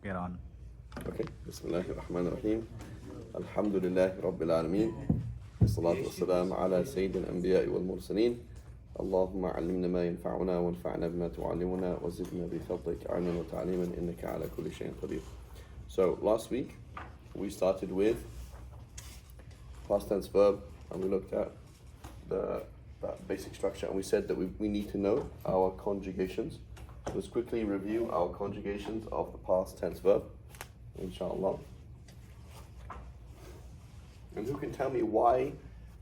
get on. Okay, Bismillahir Rahmanir Rahim. Alhamdulillahi Rabbil Alameen. Wassalatu wassalamu ala Sayyidil Anbiya'i wal Mursaleen. Allahumma allimna ma yanfa'una wanfa'na bima tu'allimuna wa zidna bi fadlik ilman wa ta'liman innaka ala kulli shay'in qadir. So last week we started with past tense verb and we looked at that basic structure and we said that we need to know our conjugations. So let's quickly review our conjugations of the past tense verb, inshallah. And who can tell me why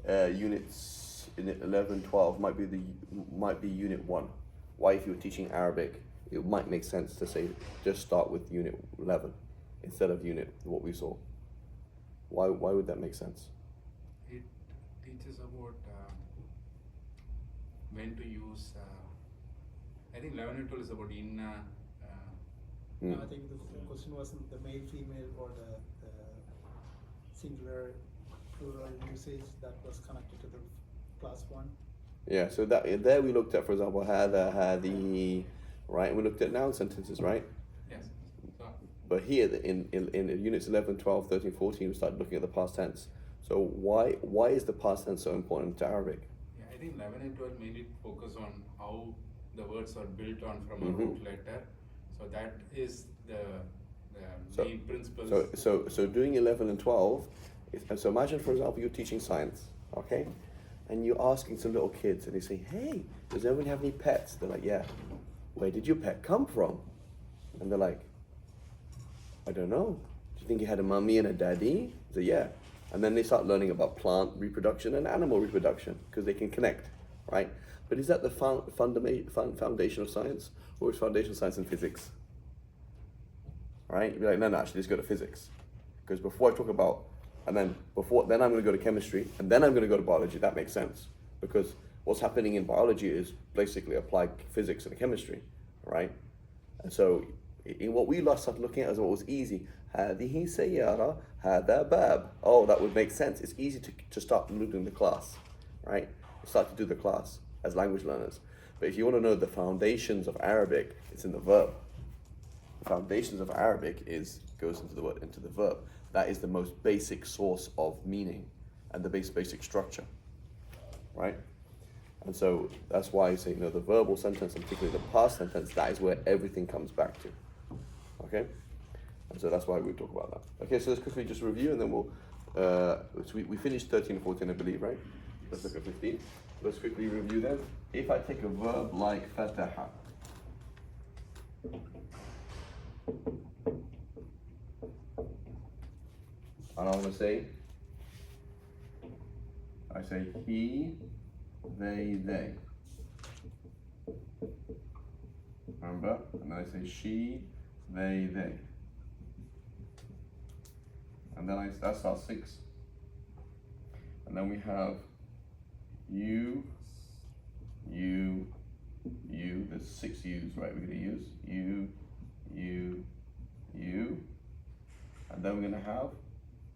units in 11, 12 might be unit 1? Why, if you were teaching Arabic, it might make sense to say just start with unit 11 instead of unit what we saw. Why would that make sense? It teaches about when to use. I think 11 and 12 is about inna. No, I think the question was the male, female, or the singular, plural usage that was connected to the class 1. Yeah, so that there we looked at, for example, hada, hadi, right? And we looked at noun sentences, right? Yes. So, But here in units 11, 12, 13, 14, we started looking at the past tense. So why is the past tense so important to Arabic? yeah, I think 11 and 12 mainly focus on how the words are built on from a Mhm. root letter. So that is the So- main principles. So doing 11 and 12, so imagine, for example, you're teaching science, okay? And you're asking some little kids and they say, hey, does anyone have any pets? They're like, yeah. Where did your pet come from? And they're like, I don't know. Do you think you had a mummy and a daddy? They say, yeah. And then they start learning about plant reproduction and animal reproduction because they can connect, right? But is that the foundation of science, or is foundation of science in physics? Right? You'd be like, no, actually, let's go to physics. Because before I talk about, then I'm going to go to chemistry, and then I'm going to go to biology. That makes sense. Because what's happening in biology is basically applied physics and chemistry, right? And so in what we started looking at as what was easy, هذه سيارة, هذا باب. Oh, that would make sense. It's easy to start moving the class, right? Start to do the class as language learners. But if you want to know the foundations of Arabic, it's in the verb. The foundations of Arabic goes into the verb. That is the most basic source of meaning and the basic structure, right? And so that's why I say, the verbal sentence, and particularly the past sentence, that is where everything comes back to, okay? And so that's why we talk about that. Okay, so let's quickly just review, and then we'll, so we finished 13 and 14, I believe, right? Let's look at 15. Let's quickly review them. If I take a verb like fataha, and I want to say, I say he, they. Remember? And then I say she, they. And then that's our 6. And then we have you. There's 6 U's, right? We're going to use you. And then we're going to have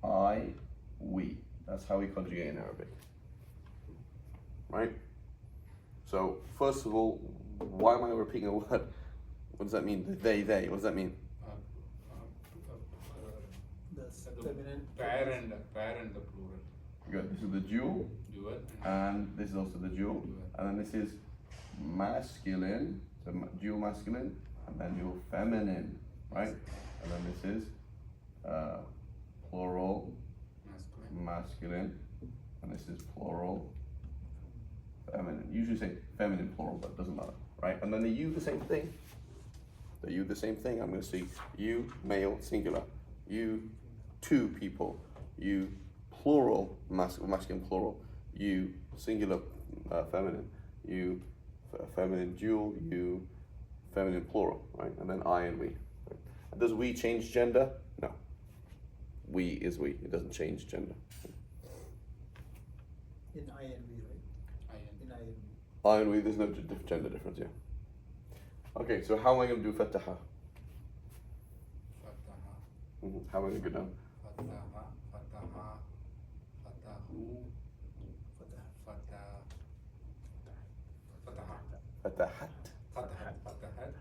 I, we. That's how we conjugate in Arabic, right? So first of all, why am I repeating a word? What does that mean? They. What does that mean? The feminine. Pair and the plural. Good. This is the dual, Dual and this is also the dual, and then this is masculine, so dual masculine, and then dual feminine, right? And then this is plural masculine, and this is plural feminine. Usually say feminine plural, but it doesn't matter, right? And then the you, the same thing. I'm going to say you, male, singular. You, 2 people. You, plural, masculine, plural. You, singular, feminine. You, feminine, dual. You, feminine, plural, right? And then I and we. Right? And does we change gender? No. We is we. It doesn't change gender. In I and V, right? In I and V. I and we, there's no gender difference, yeah. Okay, so how am I going to do fataha? Fataha. How am I going to go down? Fataha. Fatahu. Fataha. Fatahat. Fatahat.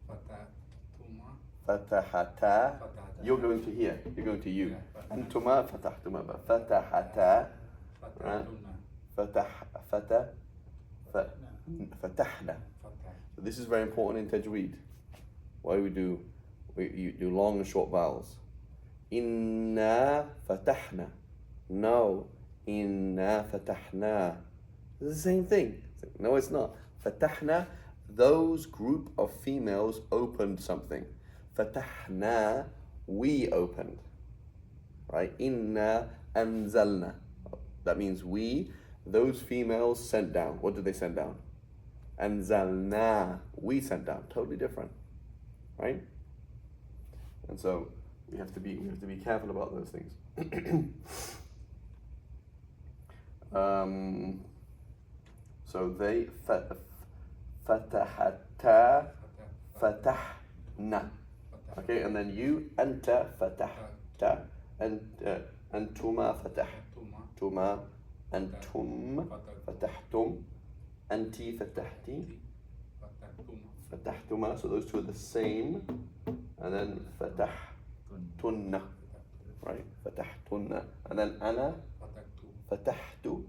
Fatahatuma. فتحتا. You're going to here. You're going to you. Yeah. أنتما فتحتما. فتحتا. فتحتنا. فتحنا. فتح. So this is very important in tajweed. Why you do long and short vowels. Inna fatahna. No. Inna fatahna. It's the same thing. No, it's not. Fatahna, those group of females opened something. Fatahna, we opened. Right? Inna anzalna. That means we, those females sent down. What did they send down? Anzalna, we sent down. Totally different. Right? And so we have to be careful about those things. So they fatahata fatahna. Okay, and then you anta fatahta and antuma fatahtuma antum fatahtum anti fatahti fatahtuma. So those two are the same. And then fatahtunna, right? Fatahtunna. And then ana fatahtu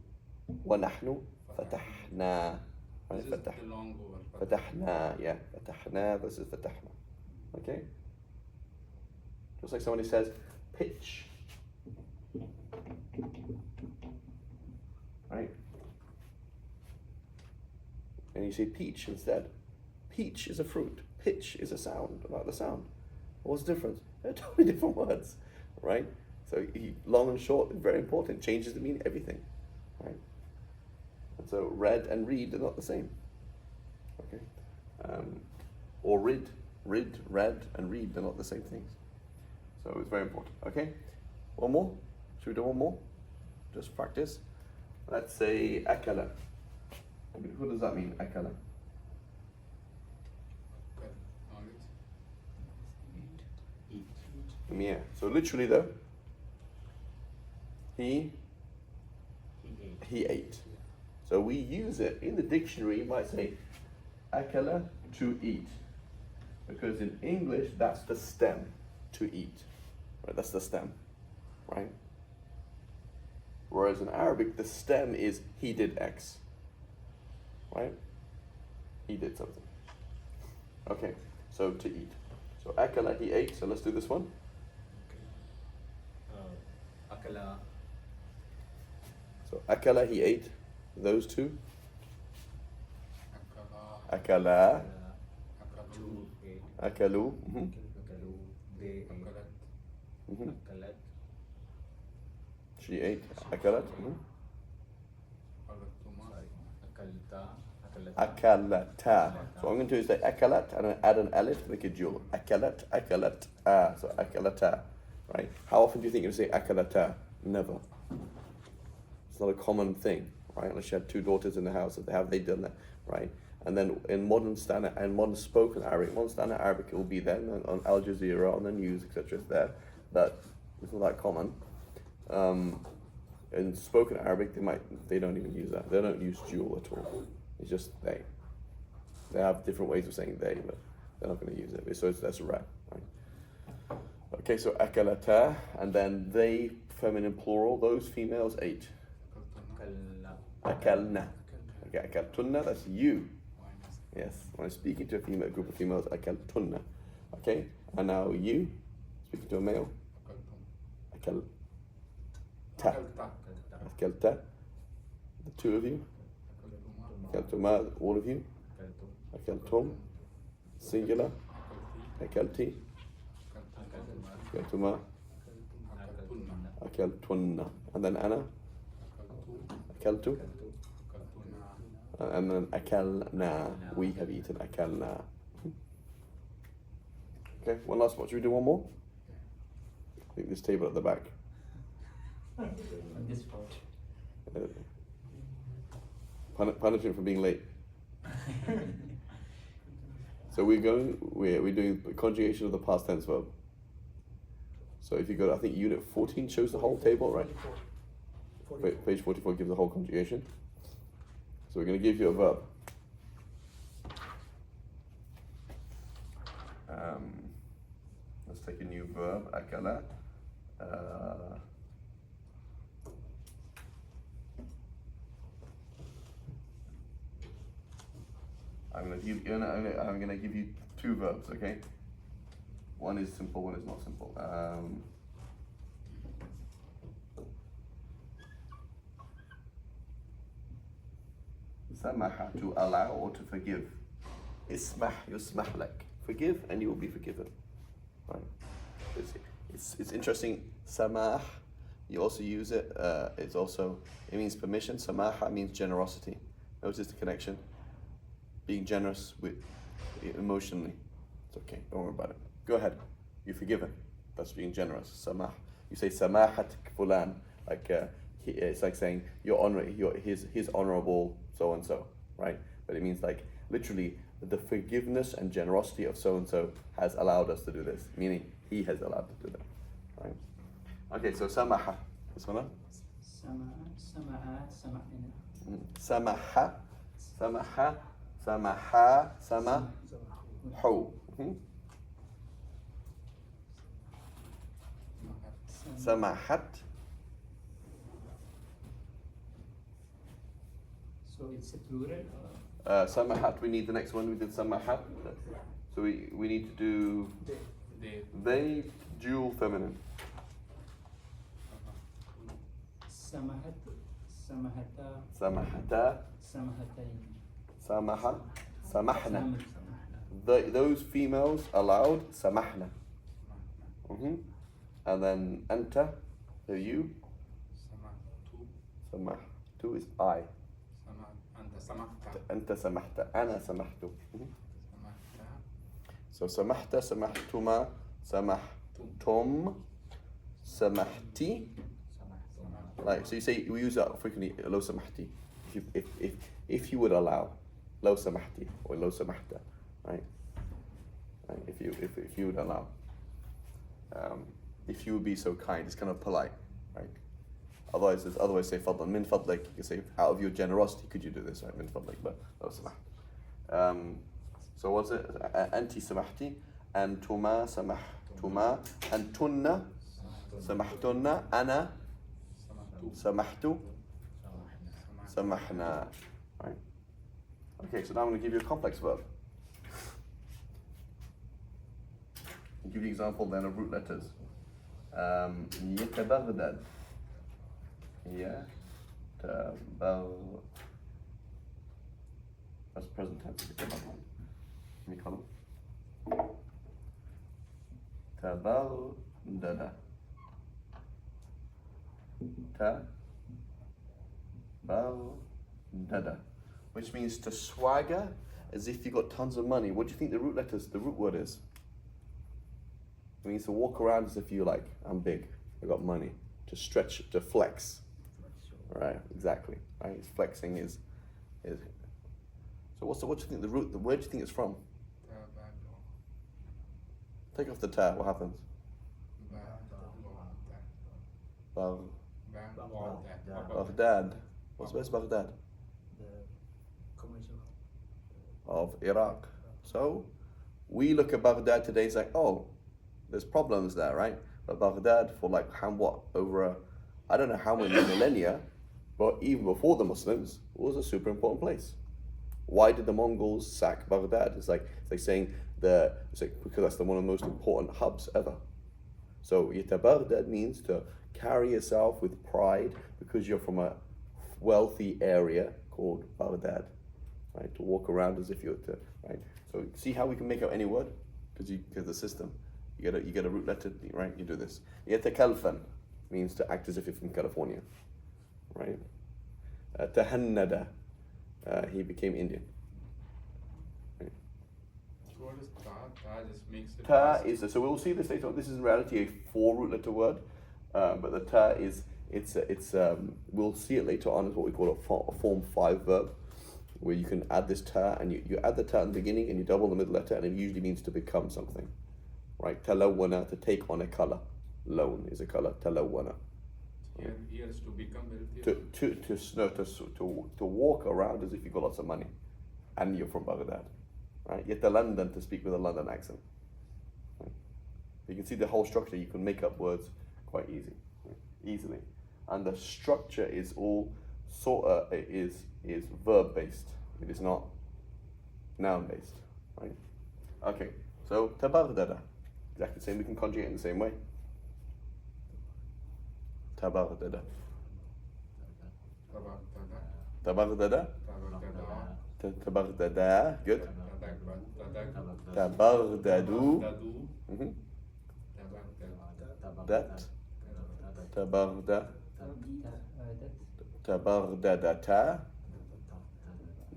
wa nahnu fatahna. Right? This is the long over. Fatahna, yeah. Fatahna versus fatahna. Okay? Just like somebody says, pitch. Right? And you say peach instead. Peach is a fruit. Pitch is a sound, about the sound. What's the difference? They're totally different words, right? So long and short is very important. Changes the meaning, everything, right? And so red and read are not the same, okay? Or rid, red, and read, they're not the same things. So it's very important, okay? One more? Should we do one more? Just practice. Let's say akala. What does that mean, akala? Yeah. So literally though, he ate. So we use it in the dictionary. You might say akala, to eat, because in English that's the stem, to eat. Right? That's the stem, right? Whereas in Arabic the stem is he did X. Right? He did something. Okay. So to eat. So akala, he ate. So let's do this one. Akala. So akala, he ate. Those two. Akala. Akala. Two. Eight. Akalu. Akalu. They ate. Akalat. Akalat. She ate. Akalat. Akalatuma. Akalta. Akalata. So what I'm going to do is say akalat and I add an alif to make a dual. Akalat, akalat. So akalata. Right? How often do you think you say akalata? Never. It's not a common thing, right? Unless you had two daughters in the house, if they have, they've done that, right? And then in modern standard and modern spoken Arabic, modern standard Arabic, it will be there on Al Jazeera, on the news, etc. It's there, but it's not that common. In spoken Arabic, they don't even use that. They don't use dual at all. It's just they. They have different ways of saying they, but they're not going to use it. So that's right. Okay, so akalata, and then they, feminine plural, those females ate. Akalna. Okay, akaltunna, that's you. Yes, when I'm speaking to a group of females, akaltunna. Okay, and now you, speaking to a male, akalta. Akalta, the two of you. Akaltuma, all of you. Akaltum, singular. Akalti. Akaltuma. Akaltunna. And then ana. Akaltu. And then akalna. We have eaten akalna. Okay, one last one. Should we do one more? I think this table at the back. This part. Punishment for being late. So we're doing the conjugation of the past tense verb. So if you go to, I think unit 14 shows the whole table, right? 44. Page 44 gives the whole conjugation. So we're going to give you a verb. Let's take a new verb. Akala. I'm gonna give you two verbs, okay? One is simple, one is not simple. Samaha, to allow or to forgive. Ismah yusmah lak. Forgive and you will be forgiven. Right? It's interesting. Samah, you also use it. It means permission. Samaha means generosity. Notice the connection. Being generous with emotionally. It's okay. Don't worry about it. Go ahead. You're forgiven. That's being generous. Samah. You say samahat fulan, like it's like saying his honorable so and so, right? But it means like literally the forgiveness and generosity of so and so has allowed us to do this, meaning he has allowed to do that, right? Okay, so samaha. Bismillah. Samaha, samaha, samaha, samahu. Samahat. So it's a plural? Samahat, we need the next one. We did samahat. So we need to do they, dual feminine. Samahat, samahata, Samahata, samahatayn. samaha, samahna. Samahna. Those females allowed samahna. And then anta, so you. Samahtu is I. Anta samahta. Ana samahtu. So samahta, samahtuma, samahtum, samahti. Like, so we use that frequently. Lo samahti. If you would allow, lo samahti or lo samahta, right? If you would allow. If you would be so kind, it's kind of polite, right? Otherwise say fadlan, min fadlik. You can say out of your generosity, could you do this, right? Min fadlik, but lo samahta. So what's it? Anti samahti, antuma samahtuma, antunna samahtunna, ana samahtu, samahna. Right? Okay, so now I'm going to give you a complex verb. I'll give you an example then of root letters. يتبغدد. That's present tense. Let me call them. تبغدد. تبغدد. Which means to swagger as if you got tons of money. What do you think the root word is? It means to walk around as if you like, I'm big, I got money. To stretch, to flex. Right, exactly. Right, flexing is. So what do you think where do you think it's from? Take off the ta, what happens? Baghdad. Where's Baghdad? The commercial Of Iraq. So we look at Baghdad today, it's like, oh, there's problems there, right? But Baghdad for like I don't know how many millennia, but even before the Muslims, was a super important place. Why did the Mongols sack Baghdad? It's like saying because that's one of the most important hubs ever. So Baghdad means to carry yourself with pride because you're from a wealthy area called Baghdad, right? To walk around as if you're right. So see how we can make out any word because the system. You get a root letter, right? You do this. Yatakalfan means to act as if you're from California, right? Tahannada, he became Indian. Right? So what is ta? Ta just makes it. Ta is so we'll see this later on. This is in reality a 4 root letter word, but the ta is we'll see it later on as what we call a form 5 verb, where you can add this ta and you add the ta in the beginning and you double the middle letter and it usually means to become something. Right, talawwana, to take on a color. Loan is a color. Talawwana. Here is to become wealthy. To walk around as if you got lots of money, and you're from Baghdad. Right, London, to speak with a London accent. Right? You can see the whole structure. You can make up words quite easily, and the structure is all is verb based. It is not noun based, right? Okay, so tabaghdada, exactly the same. We can conjugate in the same way. Tabaghdada, tabaghdada, tabaghdada. Good. Tabaghdadu. Mhm. That. Tabagda. Tabaghdadata.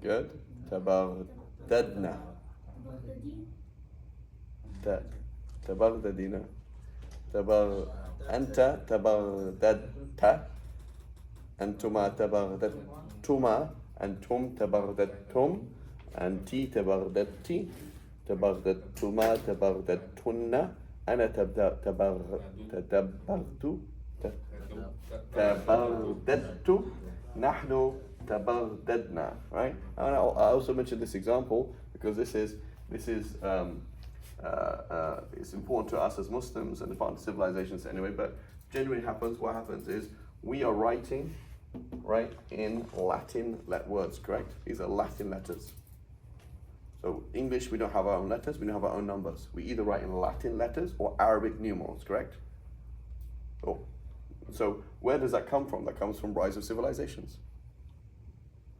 Good. Tabaghdadna. Tabaghdadina. Anta tabaghdadta. Antuma tabaghdadtuma. Antum tabaghdadtum. Anti tabaghdadti. Tabaghdadtuma tabaghdadtunna. أنا تبغددت نحن تبغددنا, right? And I also mentioned this example because this is it's important to us as Muslims and part of civilizations anyway, but generally what happens is we are writing, right, in Latin words, correct? These are Latin letters. So English, we don't have our own letters, we don't have our own numbers. We either write in Latin letters or Arabic numerals, correct? Oh. So where does that come from? That comes from rise of civilizations.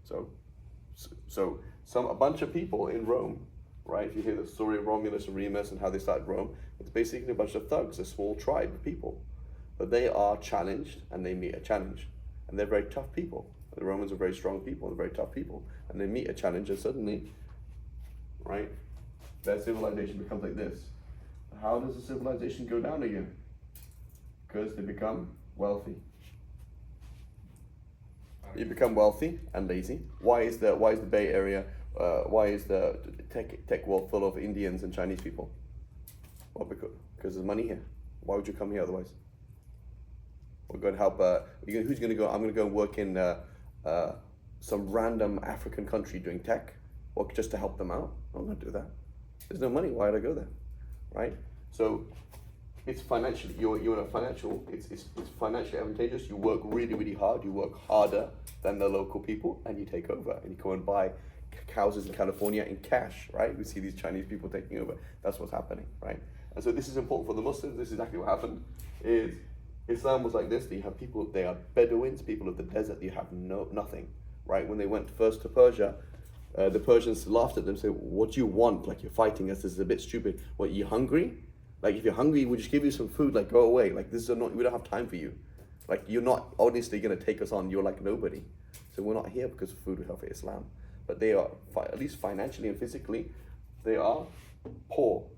So a bunch of people in Rome, right? If you hear the story of Romulus and Remus and how they started Rome, it's basically a bunch of thugs, a small tribe of people. But they are challenged and they meet a challenge. And they're very tough people. The Romans are very strong people, they're very tough people. And they meet a challenge and suddenly, right, their civilization becomes like this. How does the civilization go down again? Because they become wealthy. You become wealthy and lazy. Why is the Bay Area, why is the tech world full of Indians and Chinese people? Well, because there's money here. Why would you come here otherwise? We're going to help. Who's going to go? I'm going to go and work in some random African country doing tech, or just to help them out. I'm not going to do that. There's no money. Why would I go there, right? So it's financially. You're in a financial. It's financially advantageous. You work really, really hard. You work harder than the local people, and you take over. And you go and buy houses in California in cash, right? We see these Chinese people taking over. That's what's happening, right? And so this is important for the Muslims. This is exactly what happened. Is Islam was like this. You have people. They are Bedouins, people of the desert. You have nothing, right? When they went first to Persia, the Persians laughed at them, said, "What do you want? Like, you're fighting us. This is a bit stupid. What, you hungry? Like, if you're hungry, we'll just give you some food. Like, go away. Like, this is not. We don't have time for you. Like, you're not honestly going to take us on. You're like nobody. So we're not here because of food. We're here for Islam. But they are, at least financially and physically, they are poor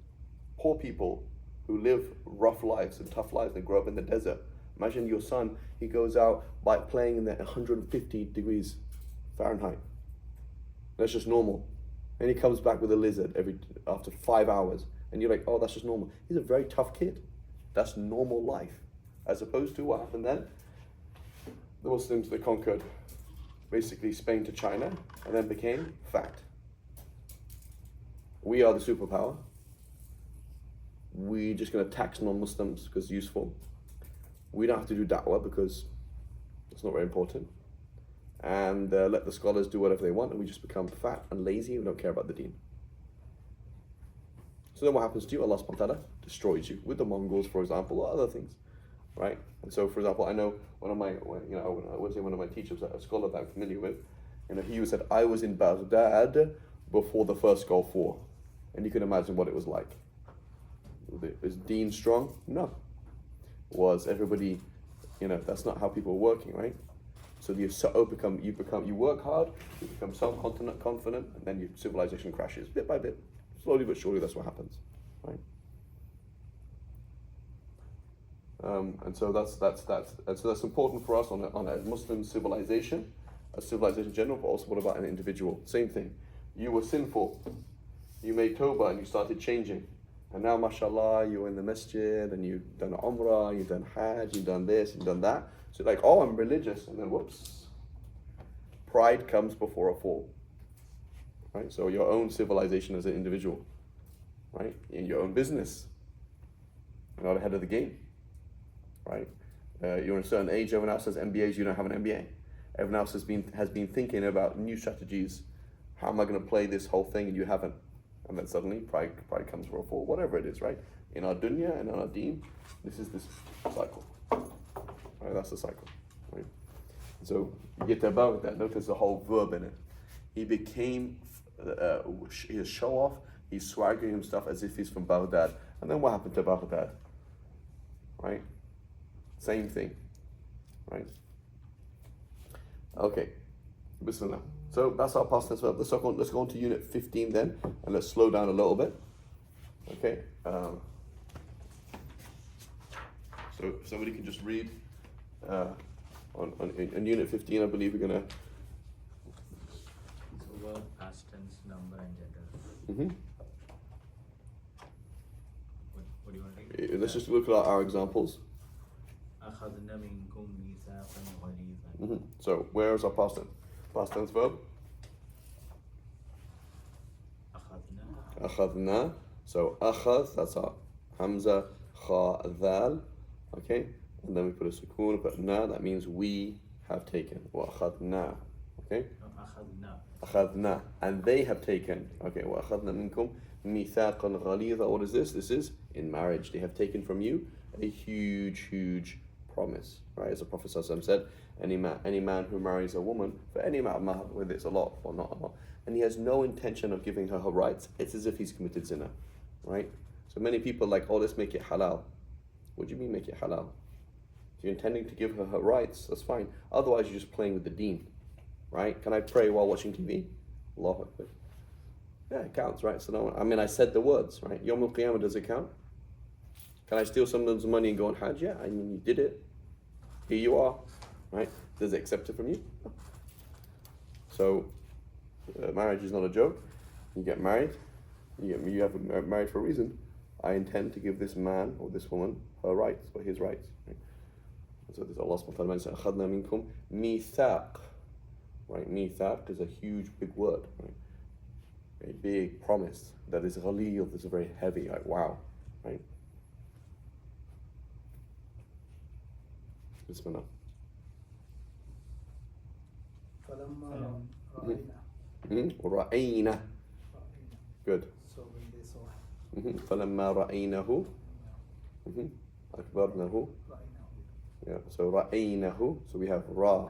people who live rough lives and tough lives. They grow up in the desert. Imagine your son. He goes out by playing in the 150 degrees Fahrenheit. That's just normal. And he comes back with a lizard after 5 hours. And you're like, oh, that's just normal. He's a very tough kid. That's normal life. As opposed to what happened then? The Muslims, they conquered basically Spain to China and then became fat. We are the superpower. We're just going to tax non-Muslims because it's useful. We don't have to do da'wah because it's not very important. And let the scholars do whatever they want, and we just become fat and lazy. We don't care about the deen. So then what happens to you? Allah subhanahu wa ta'ala destroys you with the Mongols, for example, or other things, right? And so, for example, I know one of my teachers, a scholar that I'm familiar with, he said, I was in Baghdad before the first Gulf War. And you can imagine what it was like. Was deen strong? No. Was everybody, that's not how people are working, right? So you work hard, you become self-confident, and then your civilization crashes bit by bit. Slowly but surely, that's what happens, right? And so that's important for us on a Muslim civilization, a civilization in general, but also what about an individual? Same thing. You were sinful, you made tawbah and you started changing, and now, mashallah, you're in the masjid and you've done umrah, you've done hajj, you've done this, you've done that. So like, oh, I'm religious, and then whoops, pride comes before a fall, right? So your own civilization as an individual, right? In your own business, You're not ahead of the game, right? You're in a certain age. Everyone else has MBAs. You don't have an MBA. Everyone else has been thinking about new strategies. How am I going to play this whole thing, and you haven't? And then suddenly pride comes for a fall. Whatever it is, right? In our dunya and in our deen, this is this cycle. Right? That's the cycle. Right? So you get about that. Notice the whole verb in it. He became his show off. He's swaggering himself as if he's from Baghdad. And then what happened to Baghdad? Right? Same thing. Right? Okay. Bismillah. So that's our past tense verb. Let's go on to unit 15 then, and let's slow down a little bit. Okay. So if somebody can just read on unit 15, I believe we're gonna. So verb, past tense, number, and gender. Mm-hmm. What do you want to read? Let's just look at our examples. أخذنا منكم ميثاقا غليظا. Mm-hmm. So where is our past tense? Past tense verb. أخذنا. أخذنا. So أخذ, that's our Hamza, Kha, Dhal. Okay? And then we put a sukoon, but na, that means we have taken. وأخذنا. Okay? No, أخذنا. أخذنا. And they have taken. Okay, وأخذنا منكم ميثاقا غليظا. What is this? This is in marriage. They have taken from you a huge promise. Right? As the Prophet ﷺ said, any man who marries a woman for any amount of mahar, whether it's a lot or not a lot, and he has no intention of giving her rights, it's as if he's committed zina. Right? So many people are like, oh, let's make it halal. What do you mean make it halal? If you're intending to give her rights, that's fine. Otherwise, you're just playing with the deen. Right? Can I pray while watching TV? Allahu Akbar. Yeah, it counts, right? So no, I mean, I said the words, right? Yawm al-Qiyamah, does it count? Can I steal someone's money and go on Hajj? Yeah, I mean, you did it. Here you are, right? Does it accept it from you? No. So, marriage is not a joke. You get married. You have married for a reason. I intend to give this man or this woman her rights, or his rights. Right? So this Allah subhanahu wa ta'ala says, أَخَذْنَا مِنْكُمْ مِيثَاق. Right? Mithaq is a huge, big word. Right? A big promise that is ghaleel, is very heavy, like wow. Right? Bismillah. فلما رأينا. رأينا. Good. So when they saw him, فلما رأينه أكبرنه. Yeah. So رأينه. So we have Ra,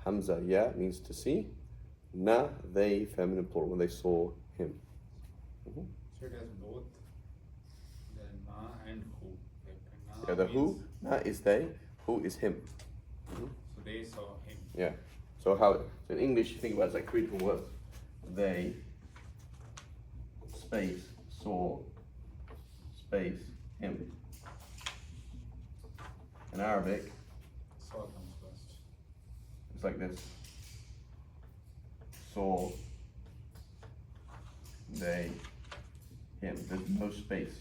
Hamza, ya means to see. Na, they, feminine plural, when they saw him. So it has both the na and who. Na Yeah, the means- who, na is they, who is him. So they saw him. Yeah. So in English, you think about it, it's like three different words. They, space, saw, space, him. In Arabic, Saw comes first. it's like this. Saw, they, him. There's no space.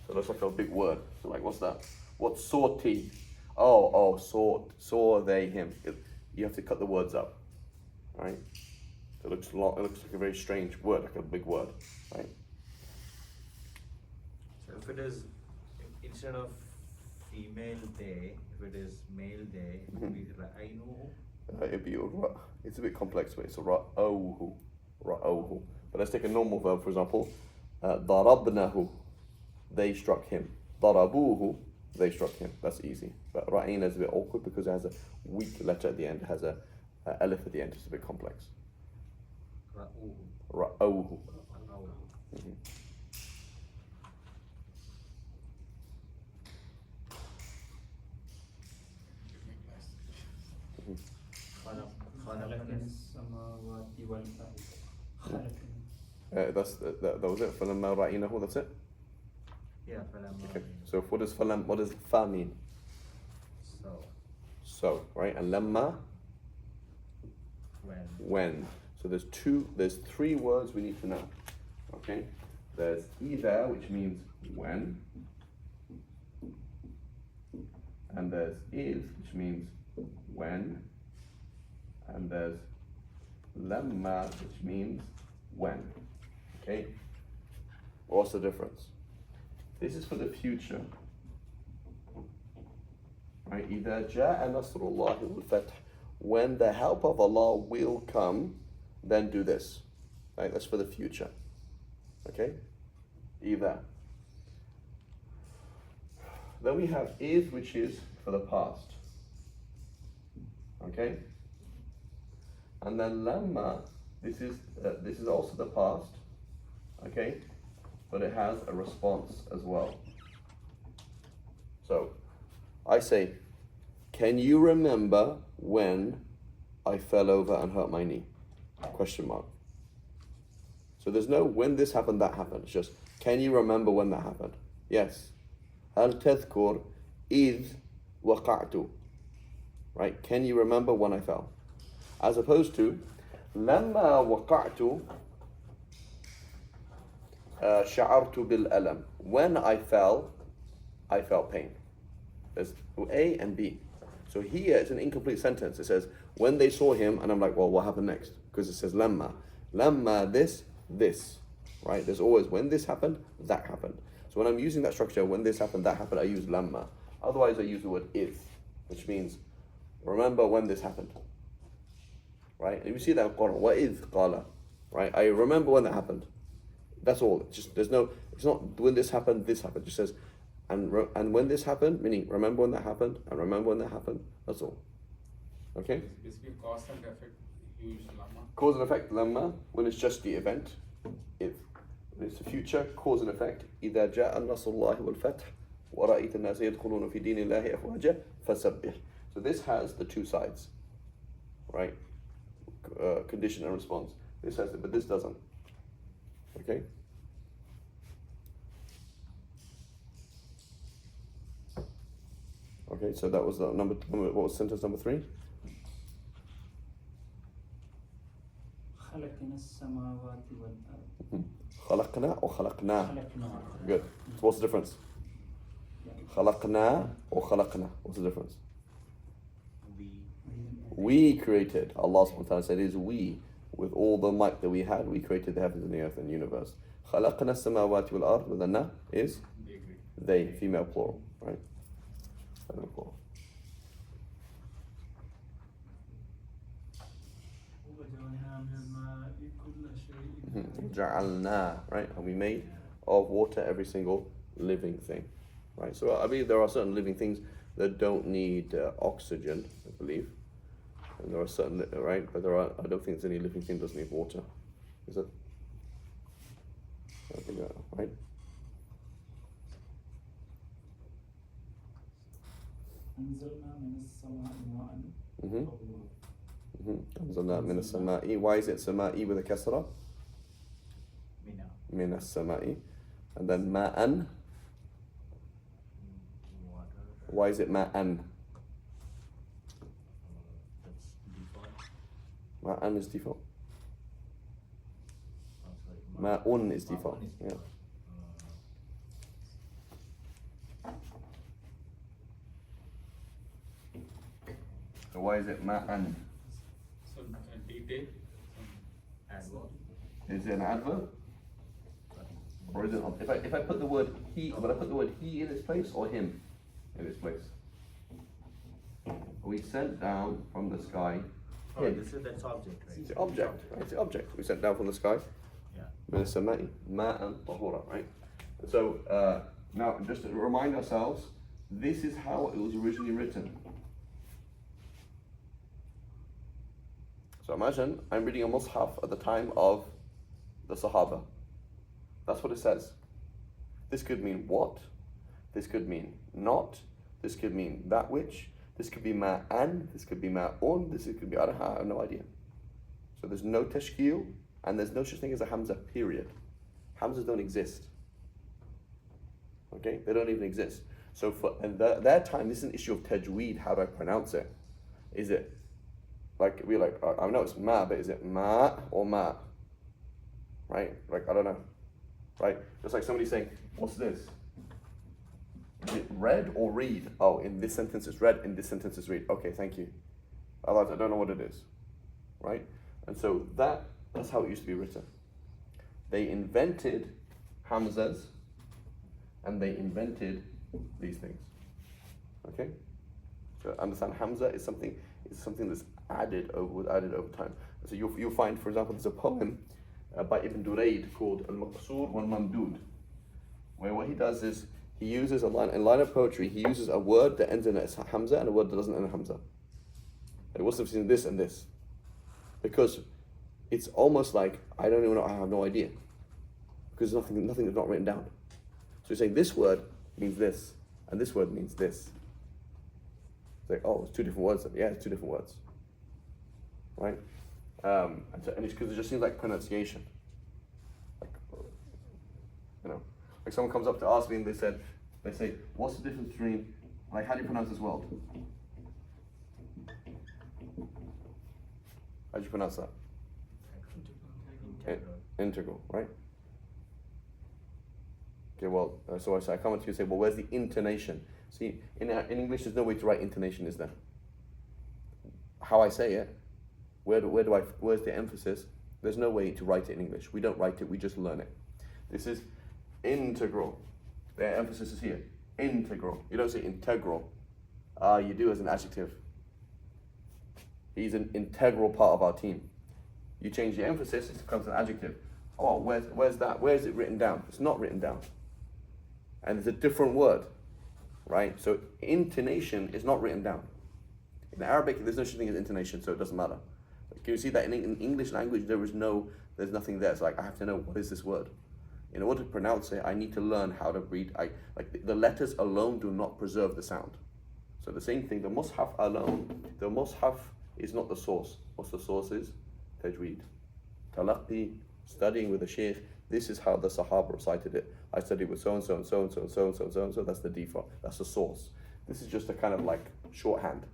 So that's like a big word. So like, what's that? What's sorty? Oh, saw they, him. You have to cut the words up, right? It looks long. It looks like a very strange word, like a big word, right? So if it is, instead of female they, if it is male they, it would be ra'aynuhu. It'd be it's a bit complex, but it's a ra'awhu. But let's take a normal verb, for example. Darabnahu, they struck him. Darabuhu, they struck him. That's easy. But ra'ina is a bit awkward because it has a weak letter at the end. It has a alif at the end. It's a bit complex. Ra'uhu. Ra'awhu. Ra'awhu. خلق السماوات والأرض. خلق. That was it. فَلَمَّا رَأَيْنَهُ, that's it? Yeah, falamma. Okay. So what does fa mean? So, So, right? And lamma, when. So there's three words we need to know. Okay? There's either, which means when. And there's is, which means when. And there's lamma, which means when. Okay? What's the difference? This is for the future. Right? إِذَا جَاءَ نَصْرُ اللَّهِ وَالْفَتْحُ. When the help of Allah will come, then do this. Right? That's for the future. Okay? إِذَا. Then we have إِذ, which is for the past. Okay? And then لَمَّا, this is also the past. Okay? But it has a response as well. So, I say, can you remember when I fell over and hurt my knee? Question mark. So there's no when this happened, that happened. It's just, can you remember when that happened? Yes. هل تذكر إذ وقعت? Right? Can you remember when I fell? As opposed to, لما وقعت شعرت بالألم. When I felt pain. There's A and B. So here it's an incomplete sentence. It says, when they saw him, and I'm like, well, what happened next? Because it says lamma. Lamma this. Right? There's always when this happened, that happened. So when I'm using that structure, when this happened, that happened, I use lamma. Otherwise I use the word if, which means remember when this happened. Right? And you see that in Quran, وَإِذْ قَالَ. Right? I remember when that happened. That's all. It's just it's not when this happened, this happened. It just says and when this happened, meaning remember when that happened, and remember when that happened. That's all. Okay? It's basically cause and effect, you use lamma. Cause and effect, lamma, when it's just the event. If when it's the future, cause and effect. إِذَا جَاءَ النَّصْرُ اللَّهِ وَالْفَتْحُ وَرَأَيْتَ النَّاسَ يَدْخُلُونَ فِي دِينِ اللَّهِ أَفْوَاجًا فَسَبِّحْ. So this has the two sides, right? Condition and response. This has it, but this doesn't. Okay? Okay, so that was number. What was sentence number 3? خلقنا السماوات والأرض. خلقنا or خلقنا? خلقنا. Good. So what's the difference? خلقنا or خلقنا? What's the difference? We created. Allah subhanahu wa ta'ala said, it is we. With all the might that we had, we created the heavens and the earth and the universe. خلقنا السماوات والأرض. With the na is? They, female plural, right? Female plural. جعلنا, right? And we made of water every single living thing, right? So I believe there are certain living things that don't need oxygen, I believe. And there are certain, right? But I don't think there's any living thing that doesn't need water. Is it? I think that, right? أنزلنا من السماء ماء. أنزلنا من السماء. Why is it سماء with a kasra? من السماء. And then ماء. Why is it ماء? Ma'an is default. Ma'un is default. Yeah. So why is it ma'an? So detail. Is it an adverb? Or is it if I put the word he, would I put the word he in its place or him in its place? We sent down from the sky. Oh, this is that object, right? It's the object, right? It's the object we sent down from the sky. Yeah. من السماء ماء طهورا, right? So now just to remind ourselves, this is how it was originally written. So imagine I'm reading a mushaf at the time of the Sahaba. That's what it says. This could mean what? This could mean not. This could mean that which. This could be ma'an, this could be ma'un, this could be, I have no idea. So there's no tashkil, and there's no such thing as a hamza, period. Hamzas don't exist. Okay, they don't even exist. So for their time, this is an issue of tajweed, how do I pronounce it? Is it, like, we're like, I know it's ma, but is it ma or ma? Right, like, I don't know. Right, just like somebody saying, what's this? Is it read or read? Oh, in this sentence it's read, in this sentence it's read. Okay, thank you. Otherwise I don't know what it is. Right? And so that's how it used to be written. They invented hamzas and they invented these things. Okay? So understand, Hamza is something that's added over time. So you'll find, for example, there's a poem by Ibn Durayd called Al-Maqsoor wal-Mamdud, where what he does is he uses a line of poetry, he uses a word that ends in a Hamza and a word that doesn't end in Hamza. Like, what's the difference between this and this? Because it's almost like, I don't even know, I have no idea. Because nothing is not written down. So you're saying this word means this, and this word means this. It's like, oh, it's two different words. Yeah, it's two different words. Right? And it's because it just seems like pronunciation. Like, you know, like someone comes up to ask me and they say, what's the difference between, like, how do you pronounce this word? How do you pronounce that? Integral, right? Okay, well, so I come up to you and say, well, where's the intonation? See, in English, there's no way to write intonation, is there? How I say it, where's the emphasis? There's no way to write it in English. We don't write it, we just learn it. This is integral. The emphasis is here. Integral. You don't say integral. You do as an adjective. He's an integral part of our team. You change the emphasis, it becomes an adjective. Oh, where's that? Where is it written down? It's not written down. And it's a different word, right? So intonation is not written down. In Arabic, there's no such thing as intonation, so it doesn't matter. Can you see that in English language, there's nothing there. It's like, I have to know, what is this word? In order to pronounce it, I need to learn how to read. The letters alone do not preserve the sound. So the same thing, the mushaf alone, the mushaf is not the source. What's the source is? Tajweed. Talaqi, studying with a sheikh, this is how the Sahaba recited it. I studied with so-and-so and so-and-so and so-and-so and so-and-so, that's the default, that's the source. This is just a kind of like shorthand,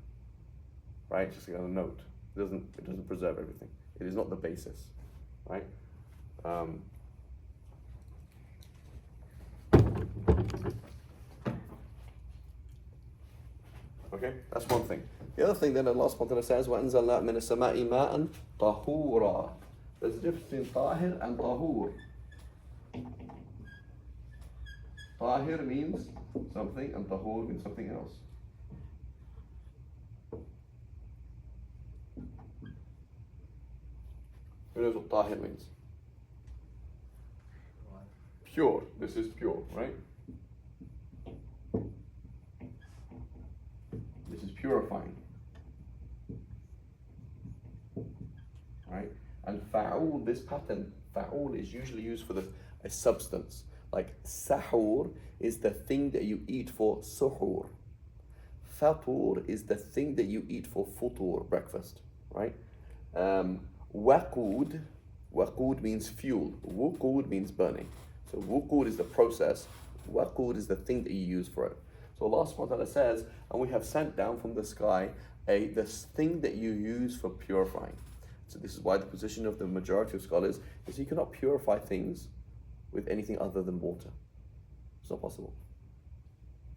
right? Just a note. It doesn't preserve everything. It is not the basis, right? Okay, that's one thing. The other thing then Allah subhanahu wa ta'ala says, وَأَنزَلْنَا مِنَ السَّمَاءِ مَاءً طَهُورًا. There's a difference between tahir and tahur. Tahir means something and tahur means something else. Who knows what tahir means? Pure. This is pure, right? This is purifying. Right? And fa'ul, this pattern, fa'ul is usually used for a substance. Like sahur is the thing that you eat for suhoor. Fatur is the thing that you eat for futur, breakfast. Right? Waqud means fuel. Wuqud means burning. So wuqud is the process. Waqud is the thing that you use for it. So Allah subhanahu wa ta'ala says, and we have sent down from the sky this thing that you use for purifying. So this is why the position of the majority of scholars is you cannot purify things with anything other than water. It's not possible.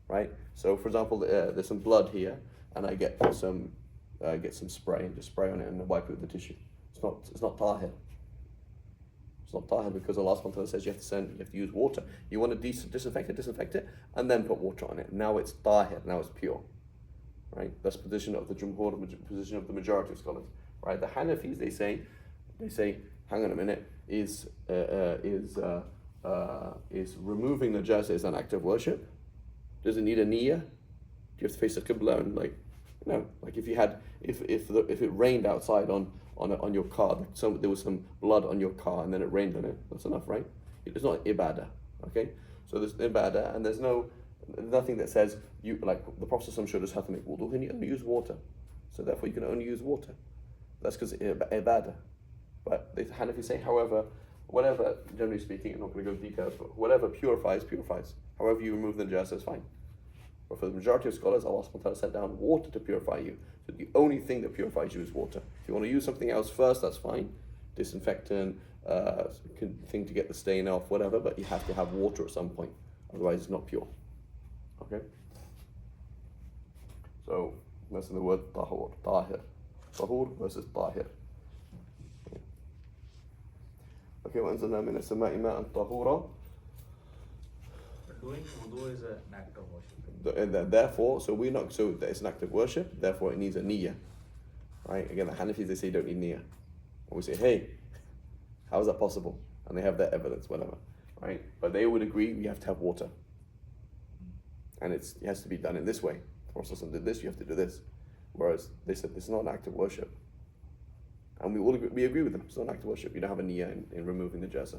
Right? So for example, there's some blood here, and I get some spray and just spray on it and wipe it with the tissue. It's not tahir. It's not tahir because Allah subhanahu wa ta'ala says you have to use water. You want to disinfect it, and then put water on it. Now it's tahir, now it's pure. Right? That's position of the jumhur, position of the majority of scholars. Right? The Hanafis, they say, hang on a minute, is removing najasa is an act of worship? Does it need a niyyah? Do you have to face the qibla and if it rained outside on your car, there was some blood on your car and then it rained on it, that's enough, right? It's not ibadah, okay? So there's ibadah and there's nothing that says you, like the Prophet showed us how to make wudu, and you only use water. So therefore you can only use water. That's because ibadah. But the Hanafis say, however, whatever, generally speaking, I'm not going to go into details, but whatever purifies. However you remove the najasa is fine. But for the majority of scholars, Allah subhanahu wa ta'ala set down water to purify you. So the only thing that purifies you is water. If you want to use something else first, that's fine. Disinfectant, thing to get the stain off, whatever, but you have to have water at some point. Otherwise it's not pure. Okay? So that's the word tahur, tahir. Tahur versus tahir. Okay, وَأَنزَلْنَا مِنَ السَّمَاءِ مَاءً طَهُورًا. doing wudu is an act of worship. And therefore, so we're not, so it's an act of worship, therefore it needs a niyyah. Right? Again, the Hanafis, they say you don't need niyyah. And we say, hey, how is that possible? And they have their evidence, whatever. Right? But they would agree we have to have water. And it has to be done in this way. If Rasulullah did this, you have to do this. Whereas they said this is not an act of worship. And we all agree with them. It's not an act of worship. You don't have a niyyah in removing the najasa.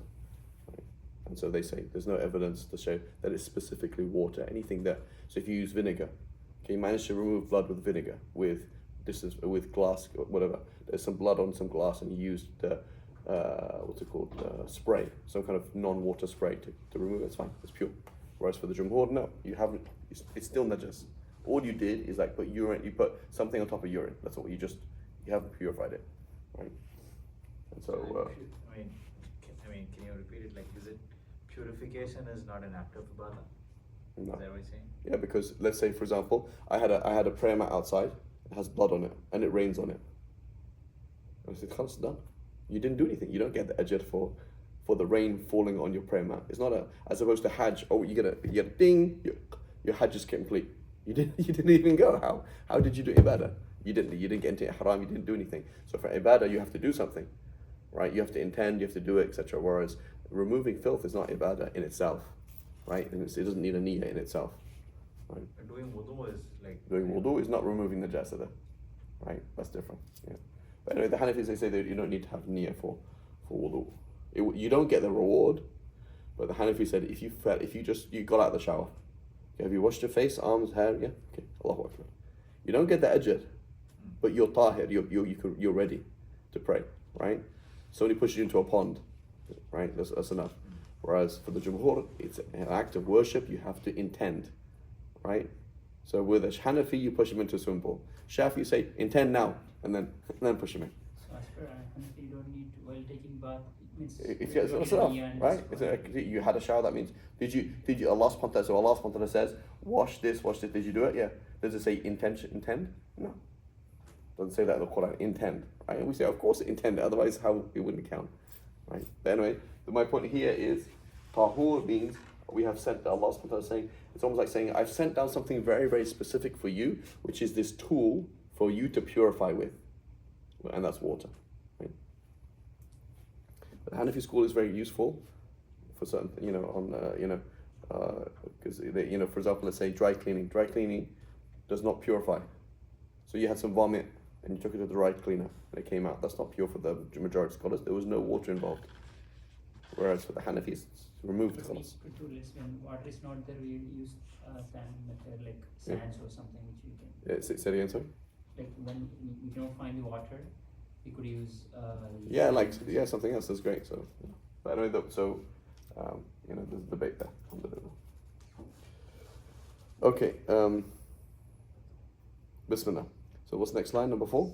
Right? And so they say there's no evidence to show that it's specifically water. Anything that, so if you use vinegar, okay, you manage to remove blood with vinegar, with glass, whatever. There's some blood on some glass, and you used what's it called, spray, some kind of non-water spray to remove it. It's fine. It's pure. Whereas for the jumhur, no, you haven't. It's still najas. All you did is like put urine. You put something on top of urine. That's all. You haven't purified it, right? And so. I mean, can you repeat it? Like, is it purification is not an act of ibadah? No. Is that what you're saying? Yeah, because let's say, for example, I had a prayer mat outside. It has blood on it, and it rains on it. And I said, "It's done. You didn't do anything. You don't get the ajr for the rain falling on your prayer mat. It's not as opposed to Hajj. Oh, you get a ding. Your Hajj is complete. You didn't even go. How did you do ibadah? You didn't get into ihram. You didn't do anything. So for ibadah, you have to do something, right? You have to intend. You have to do it, etc. Whereas removing filth is not ibadah in itself, right? And it doesn't need a niyyah in itself, right? Doing wudu is like Doing wudu is not removing the najasa, right? That's different. Yeah. But anyway, the Hanafis, they say that you don't need to have niyyah for wudu. You don't get the reward, but the Hanafi said if you got out of the shower, okay, have you washed your face, arms, hair? Yeah, okay, Allahu Akbar. You don't get the ajr, but you're tahir, you're ready to pray, right? Somebody pushes you into a pond, right? That's enough. Whereas for the jumhur, it's an act of worship. You have to intend, right? So with a Hanafi, you push him into a swimming pool. Shafi, you say intend now, and then push him in. So as per Hanafi, you don't need to, while taking bath. If that's enough, right? You had a shower. That means did you? Allah subhanahu wa ta'ala. So Allah subhanahu wa ta'ala says, wash this. Did you do it? Yeah. Does it say intend? No. Doesn't say that in the Quran. Intend, right? And we say, of course, intend. Otherwise, how it wouldn't count, right? But anyway, my point here is, tahur means we have sent. Allah subhanahu wa ta'ala saying it's almost like saying I've sent down something very, very specific for you, which is this tool for you to purify with, and that's water. The Hanafi school is very useful for certain, because for example, let's say dry cleaning. Dry cleaning does not purify. So you had some vomit and you took it to the dry cleaner and it came out. That's not pure for the majority of scholars. There was no water involved. Whereas for the Hanafis, it's removed the scholars. When water is not there, we use sand method like sands or something which you can. Yeah, say it again, sorry. Like when we don't find the water, we could use. Something else is great. So, but anyway, there's a debate there. Okay. Bismillah. So what's the next line? Number 4.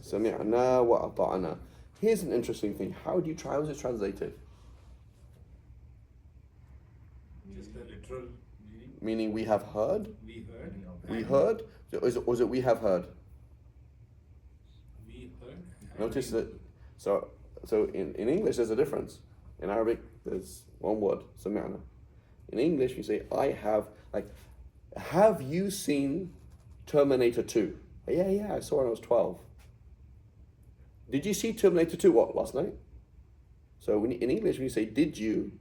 Sami'na wa ata'na. Here's an interesting thing. How is it translated? Just the literal meaning. Meaning we have heard. We heard. We heard. Was it we have heard? We heard. Notice that. So in English there's a difference. In Arabic there's one word, sami'na. In English you say I have. Like, have you seen Terminator 2? Yeah, I saw it when I was 12. Did you see Terminator 2 last night? So in English when you say did you,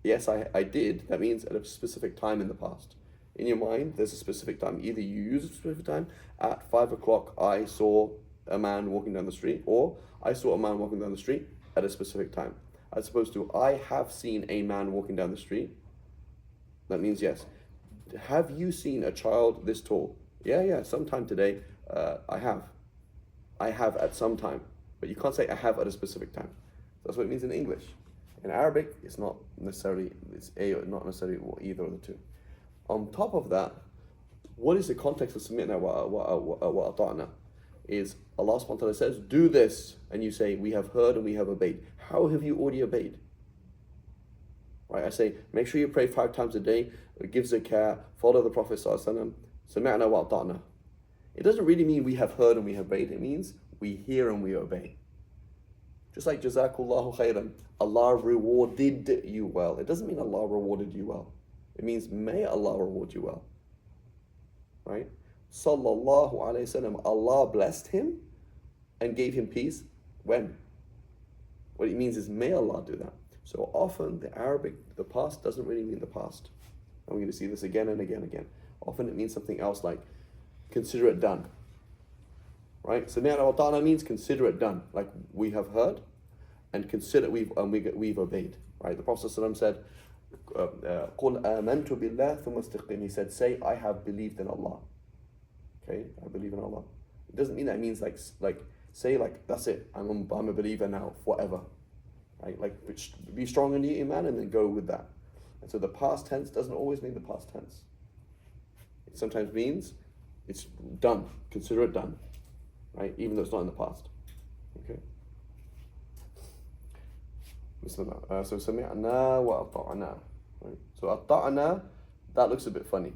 yes I did, that means at a specific time in the past. In your mind, there's a specific time. Either you use a specific time, at 5 o'clock I saw a man walking down the street, or I saw a man walking down the street at a specific time. As opposed to, I have seen a man walking down the street. That means yes. Have you seen a child this tall? Yeah, sometime today, I have. I have at some time. But you can't say I have at a specific time. That's what it means in English. In Arabic, it's not necessarily, not necessarily either of the two. On top of that, what is the context of sami'na wa ata'na? Is Allah subhanahu wa ta'ala says, do this, and you say, we have heard and we have obeyed. How have you already obeyed? Right, I say, make sure you pray 5 times a day, give zakah, follow the Prophet sallallahu alaihi wasallam, sami'na wa ata'na. It doesn't really mean we have heard and we have obeyed. It means we hear and we obey. Just like Jazakallahu khairan, Allah rewarded you well. It doesn't mean Allah rewarded you well. It means may Allah reward you well. Right? Sallallahu alayhi wasallam, Allah blessed him and gave him peace. When? What it means is may Allah do that. So often the Arabic, the past doesn't really mean the past. And we're going to see this again and again and again. Often it means something else like consider it done. Right? Sami'na wa ta'ana means consider it done. Like we have heard and consider we've obeyed. Right? The Prophet ﷺ said, قُلْ آمَنْتُ بِاللَّهِ ثُمَّ اسْتَقِمْ. He said, say, I have believed in Allah. Okay? I believe in Allah. It doesn't mean that. It means like say like that's it. I'm a believer now forever. Right? Like be strong in your iman and then go with that. And so the past tense doesn't always mean the past tense. It sometimes means it's done. Consider it done. Right? Even though it's not in the past. Okay? Bismillah. So sami'na wa ata'na. Right? So ata'na, that looks a bit funny.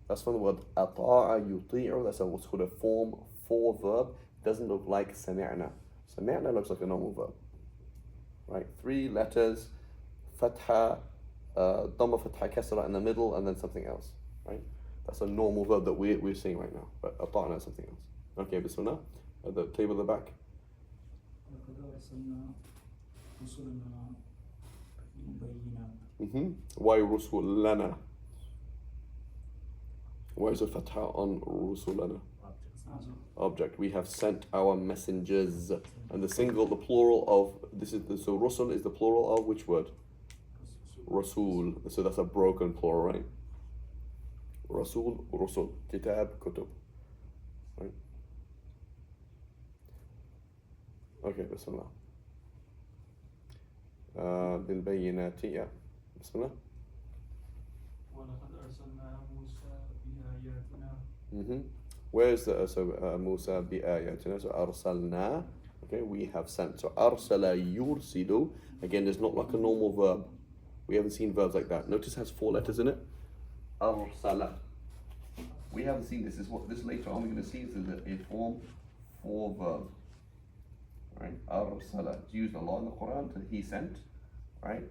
That's from the word ata'a yuti'u. That's what's called a form for verb. It doesn't look like sami'na. Sami'na looks like a normal verb. Right? 3 letters, fatha, dhamma, fatha, kasra in the middle, and then something else. Right? That's a normal verb that we're seeing right now. But ata'na is something else. Okay, bismillah. At the table at the back. Why rusulana? Why is the fatha on rusulana? Object. We have sent our messengers. And the single, the plural of this is so rusul is the plural of which word? Rasul. So that's a broken plural, right? Rasul, rusul, kitab, kutub. Right? Okay, bismillah. بالبينات, yeah. Bismillah. ولقد أرسلنا موسى بآياتنا. Where's the Musa بآياتنا? So أرسلنا. Okay, we have sent. So أرسل يرسل. Again, there's not like a normal verb. We haven't seen verbs like that. Notice it has 4 letters in it. أرسل. We haven't seen this. This later on we're going to see is a form for verb. Right? Arsala. It's used a lot in the Quran to he sent. Right?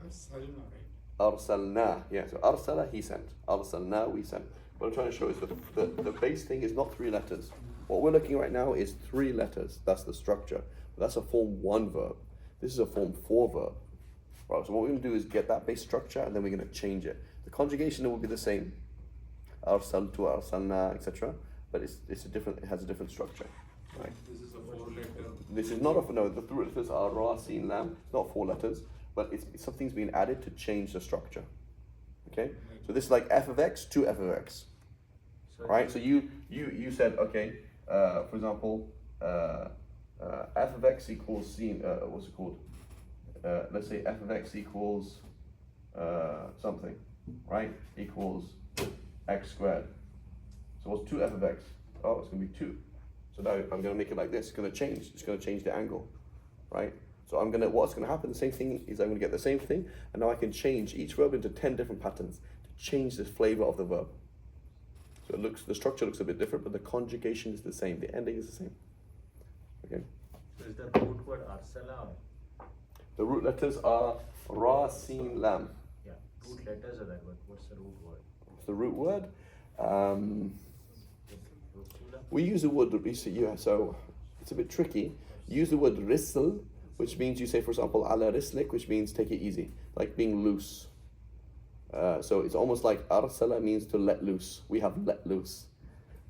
Arsalna, right? Arsalna. Yeah, so arsala, he sent. Arsalna, we sent. What I'm trying to show is that the base thing is not 3 letters. What we're looking right now is 3 letters. That's the structure. That's a form 1 verb. This is a form 4 verb. Right, so what we're going to do is get that base structure and then we're going to change it. The conjugation will be the same. Arsaltu, arsalna, etc. But it has a different structure. Right? This is a 4-letter. This is not no. The 3 letters are ra, sin, lam. It's not 4 letters, but it's something's been added to change the structure. Okay, so this is like f of x to f of x. Right. So you said okay. For example, f of x equals sin. What's it called? Let's say f of x equals something, right? Equals x squared. So what's 2 f of x? Oh, it's going to be 2. So now I'm going to make it like this. It's going to change. It's going to change the angle, right? So what's going to happen, the same thing is I'm going to get the same thing, and now I can change each verb into 10 different patterns to change the flavor of the verb. So the structure looks a bit different, but the conjugation is the same. The ending is the same. Okay. So is the root word arsala? The root letters are ra, sin, lam. Yeah, root letters are that word. What's the root word? The root word. We use the word so it's a bit tricky. Use the word risl, which means you say, for example, ala rislik, which means take it easy, like being loose. So it's almost like arsala means to let loose. We have let loose.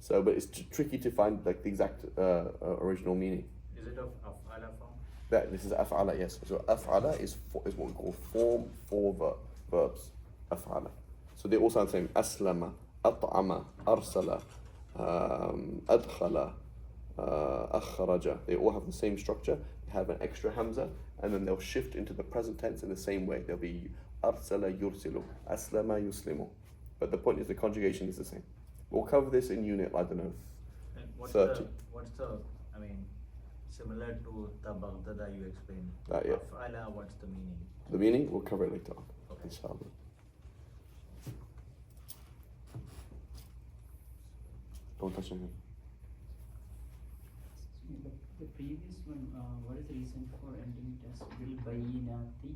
So, but it's tricky to find like the exact original meaning. Is it of af'ala form? This is af'ala, yes. So af'ala is what we call form for verbs. Af'ala. So they all sound the same. Aslama, at'ama, arsala, adkhala, akhraja. They all have the same structure. They have an extra hamza, and then they'll shift into the present tense in the same way. They'll be arsala yursilu, aslama yuslimu. But the point is the conjugation is the same. We'll cover this in unit, I don't know, And what's 30. Similar to the Baghdada you explained. Yeah. Af'ala, what's the meaning? The meaning, we'll cover it later on. Okay. Inshallah. Don't touch anything. the previous one, what is the reason for ending it as bil bayinati?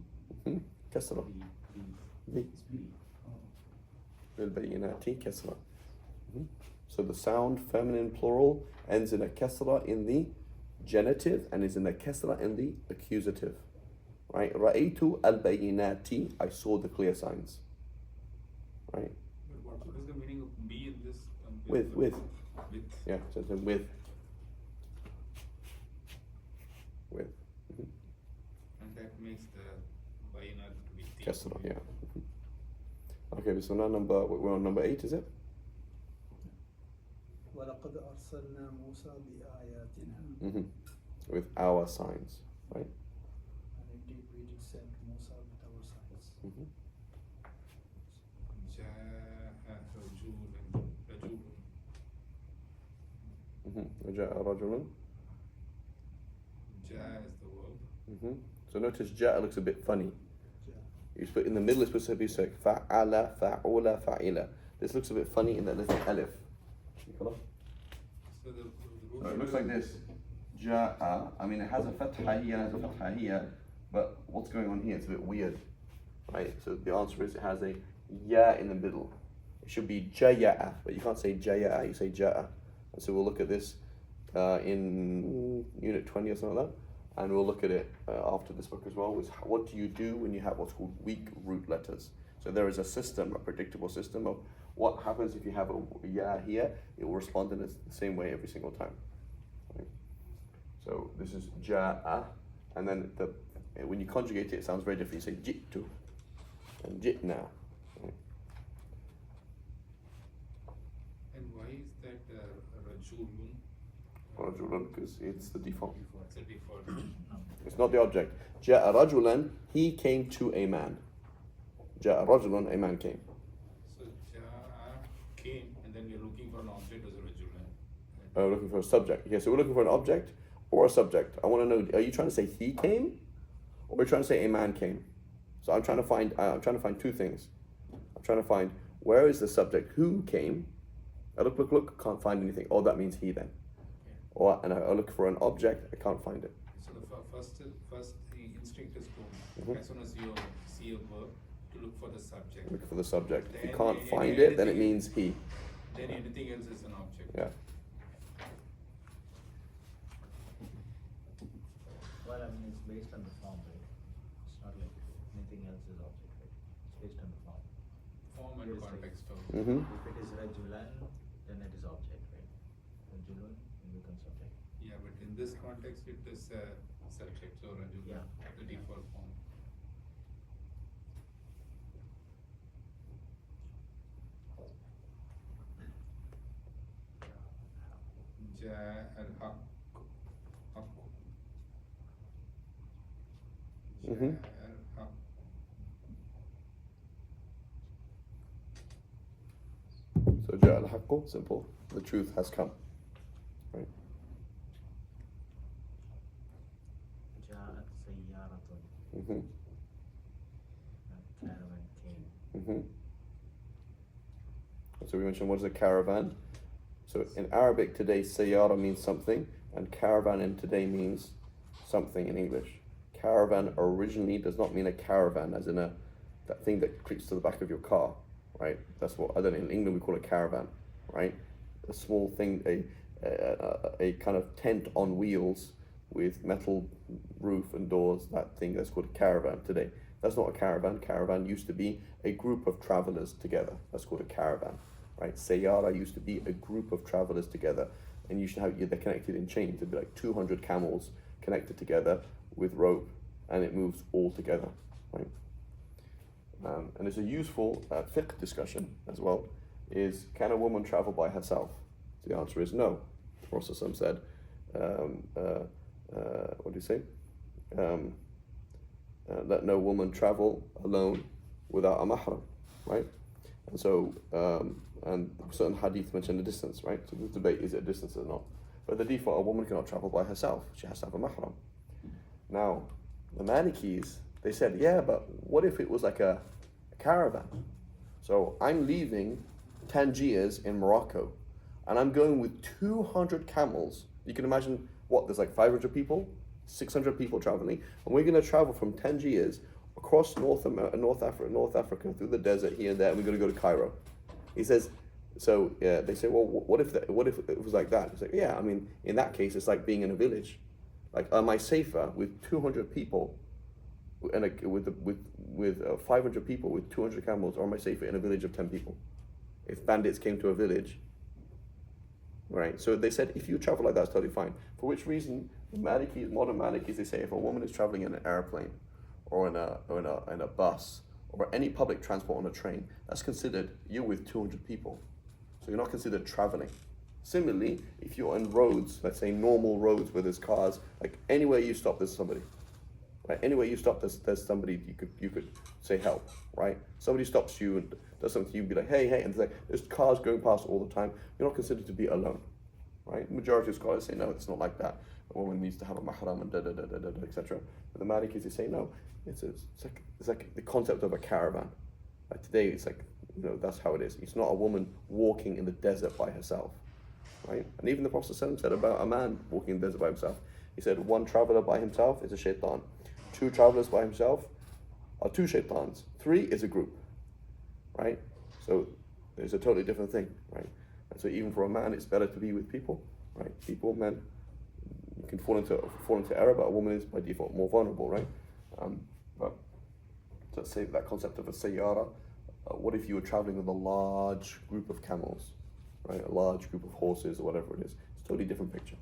كسرة. the It's bil. Oh. بالبينات كسرة. So the sound feminine plural ends in a kasra in the genitive and is in a kasra in the accusative. Right? رأيت البينات, I saw the clear signs. Right? But what is the meaning of be in this? With. With. Yeah, so it's a with. With. And that makes the bayinat to be the. Kasra, yeah. Okay, so now we're on number 8, is it? وَلَقَدْ أَرْسَلْنَا مُوسَى بِآيَاتِنَا. With our signs, right? And indeed we did send Musa with our signs. جاء رجل. Ja is the verb. So notice جاء looks a bit funny. Yeah. You put in the middle, it's supposed to be like فعل فعول فعل. This looks a bit funny in that there's an alif. So So it looks like this. جاء. I mean, it has a fatha here, it has a fatha here, but what's going on here? It's a bit weird, right? So the answer is it has a ya in the middle. It should be jaya'a, but you can't say jaya'a, you say ja'a. And so we'll look at this in unit 20 or something like that, and we'll look at it after this book as well. Is what do you do when you have what's called weak root letters? So there is a system, a predictable system of what happens if you have a ya here. It will respond in the same way every single time. Right? So this is ja'a, and then when you conjugate it, it sounds very different. You say jittu and jitna. Right? And why is that rajulun? Rajulun, because it's the default. It's a default. It's not the object. Ja'a rajulan, he came to a man. Ja'a rajulun, a man came. So ja came, and then we're looking for an object as a rajulan. We're looking for a subject. Okay, so we're looking for an object or a subject. I want to know, are you trying to say he came? Or are you trying to say a man came? So I'm trying to find two things. I'm trying to find where is the subject who came. I look, can't find anything. Oh, that means he then. Or and I look for an object, I can't find it. So the first the instinct is to, as soon as you see a verb, to look for the subject. Look for the subject. If you Then can't find it, then it means he. Then anything else is an object. Yeah. Well, I mean, it's based on the form, right? It's not like anything else is object, right? It's based on the form. Form and Yes, context of. If it is rajulan, then it is object, right? Rajulun, it becomes subject. Yeah, but in this context, it is subject, so rajulan, Yeah. the default form. Ja al-haq. Mhm. Al-haq. So ja'a al-haqqu, simple. The truth has come. Right? Ja'at sayyaratun. Mhm. A caravan came. Mhm. So we mentioned what is a caravan. So in Arabic today, sayyara means something, and caravan in today means something in English. Caravan originally does not mean a caravan, as in that thing that clicks to the back of your car, right? That's what I don't know. In England we call it caravan, right? A small thing, a kind of tent on wheels with metal roof and doors. That thing that's called a caravan today. That's not a caravan. Caravan used to be a group of travelers together. That's called a caravan. Right, Sayyara used to be a group of travelers together, and they're connected in chains. It'd be like 200 camels connected together with rope, and it moves all together. Right, and it's a useful fiqh discussion as well. Is can a woman travel by herself? So the answer is no. The Prophet said, what do you say? Let no woman travel alone without a mahram. Right. And so, and certain hadith mention the distance, right? So the debate, is it a distance or not? But the default, a woman cannot travel by herself. She has to have a mahram. Now, the Malikis, they said, yeah, but what if it was like a caravan? So I'm leaving Tangiers in Morocco, and I'm going with 200 camels. You can imagine what, there's like 500 people, 600 people traveling, and we're going to travel from Tangiers across North Africa, through the desert here and there, and we're going to go to Cairo. He says, so they say, well, what if it was like that? He's like, yeah, I mean, in that case, it's like being in a village. Like, am I safer with 200 people, and with 500 people with 200 camels, or am I safer in a village of 10 people? If bandits came to a village, right? So they said, if you travel like that, it's totally fine. For which reason, modern Malikis, they say if a woman is traveling in an airplane, or in a bus, or any public transport on a train, that's considered you with 200 people. So you're not considered traveling. Similarly, if you're on roads, let's say normal roads where there's cars, like anywhere you stop, there's somebody. Right? Anywhere you stop, there's somebody you could say help, right? Somebody stops you and does something to you, be like, hey, and it's like, there's cars going past all the time. You're not considered to be alone, right? Majority of scholars say, no, it's not like that. A woman needs to have a mahram and etc. But the Malikis, they say, no, it's like the concept of a caravan. Like today, it's like, that's how it is. It's not a woman walking in the desert by herself, right? And even the Prophet said about a man walking in the desert by himself. He said, one traveler by himself is a shaitan. 2 travelers by himself are 2 shaitans. 3 is a group, right? So it's a totally different thing, right? And so even for a man, it's better to be with people, right? People, men, you can fall into error, but a woman is by default more vulnerable, right? But let's say that concept of a sayyara. What if you were traveling with a large group of camels, right? A large group of horses or whatever it is. It's a totally different picture.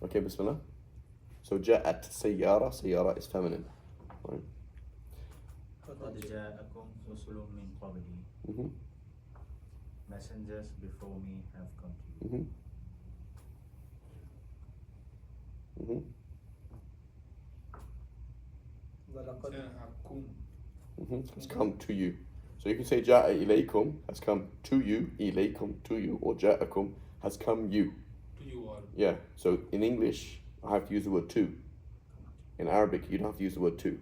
Okay, bismillah. So ja'at sayyara is feminine, right? قد جاءكم رسل من قبلي. Mm-hmm. Messengers before me have come to you. Mm-hmm. Mm-hmm. وَلَقَدْ جاءكم. Mm-hmm. Has come to you. So you can say ja'a ilaykum has come to you, ilaykum to you, or ja'akum has come you. To you all. Yeah. So in English, I have to use the word to. In Arabic, you don't have to use the word to.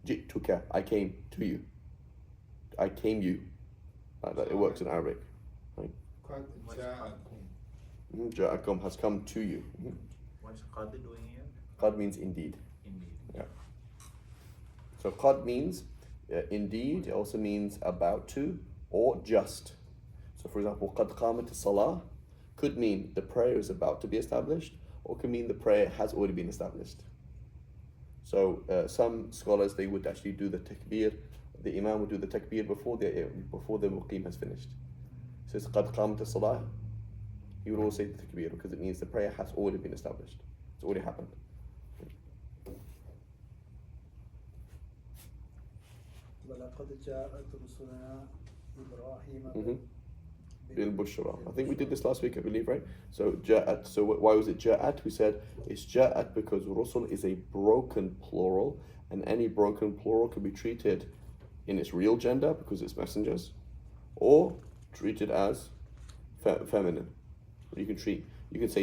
Ji'tuka, I came to you. I came you. Like that. It works in Arabic. Right? قد جاءكم. Ja'akum has come to you. Mm-hmm. What's qad doing here? Qad means indeed. Indeed. Yeah. So qad means indeed. It also means about to or just. So for example, qad qamat as-salah could mean the prayer is about to be established, or could mean the prayer has already been established. So some scholars, they would actually do the takbir. The imam would do the takbir before the muqim has finished. It says qad qamat as-salah. He would also say the takbir because it means the prayer has already been established. It's already happened. وَلَقَدْ جَاءَتْ رُسُلُنَا إِبْرَاهِيمَ Mm-hmm. Bil Bushra. I think we did this last week, I believe, right? So Ja'at. So why was it Ja'at? We said it's Ja'at because Rusul is a broken plural, and any broken plural can be treated in its real gender because it's messengers, or treated as feminine. You can say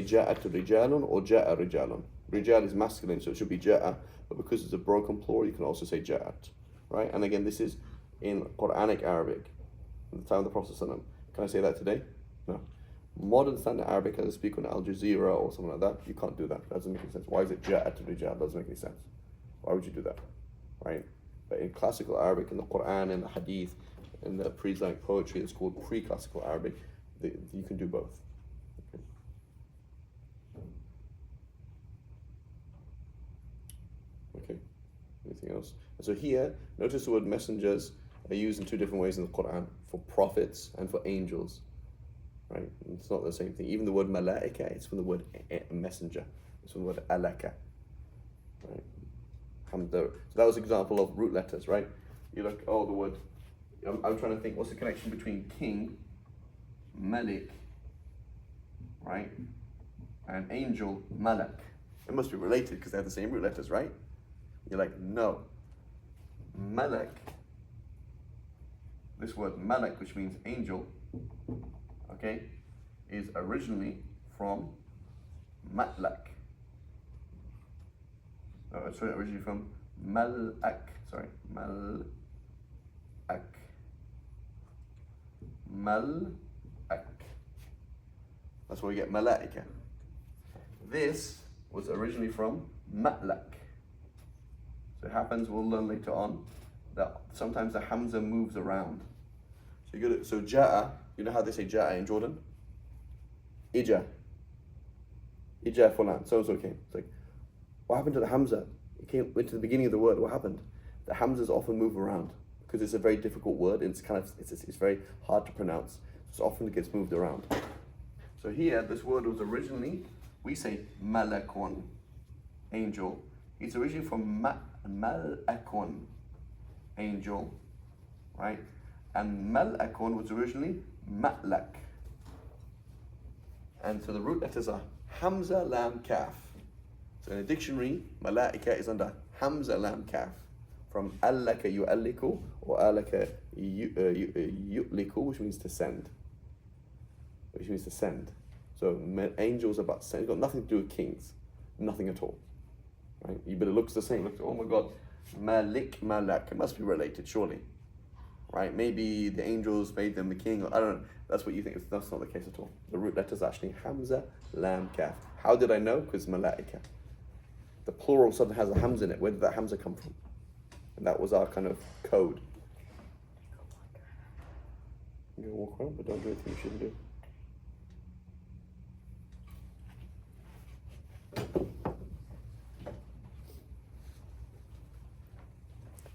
Ja'at Rijalun or Ja'a Rijalun. Rijal is masculine, so it should be Ja'a, but because it's a broken plural, you can also say Ja'at, right? And again, this is in Quranic Arabic, at the time of the Prophet ﷺ. Can I say that today? No. Modern standard Arabic, as I speak on Al Jazeera or something like that, you can't do that. That doesn't make any sense. Why is it Ja'at Rijal? Doesn't make any sense. Why would you do that? Right? But in classical Arabic, in the Quran, in the Hadith, in the pre-Islamic poetry, it's called pre-classical Arabic, you can do both. Okay. Anything else? And so here, notice the word messengers are used in 2 different ways in the Quran, for prophets and for angels. Right? It's not the same thing. Even the word malaika, it's from the word messenger. It's from the word alaka. Right? So that was an example of root letters, right? You look, the word, I'm trying to think, what's the connection between king, malik, right? And angel, malak. It must be related because they have the same root letters, right? You're like, no. Malak, this word malak, which means angel, okay, is originally from matlak. Originally from Malak. Sorry, Malak. Malak. That's where we get Malaika. This was originally from Matlak. So it happens, we'll learn later on, that sometimes the Hamza moves around. So you got so Ja'a, you know how they say Ja'a in Jordan? Ija. Ija fulan, so came. It's like, what happened to the Hamza? It went to the beginning of the word, what happened? The Hamzas often move around because it's a very difficult word and it's very hard to pronounce. So often it gets moved around. So here, this word was originally, we say malakun, angel. It's originally from malakun, angel, right? And malakun was originally matlak. And so the root letters are Hamza, Lam, Kaf. So in a dictionary, malaika is under Hamza, Lam, Kaf. From allaka yu'alliku or allaka yu'liku, which means to send. Which means to send. So angels are about send. It's got nothing to do with kings. Nothing at all. Right? But it looks the same. Look, oh my God. Malik, Malak. It must be related, surely. Right? Maybe the angels made them the king. Or, I don't know. That's what you think. That's not the case at all. The root letter is actually Hamza, Lam, Kaf. How did I know? Because Malaika. The plural suddenly has a Hamza in it. Where did that Hamza come from? And that was our kind of code. You can walk around, but don't do anything you shouldn't do.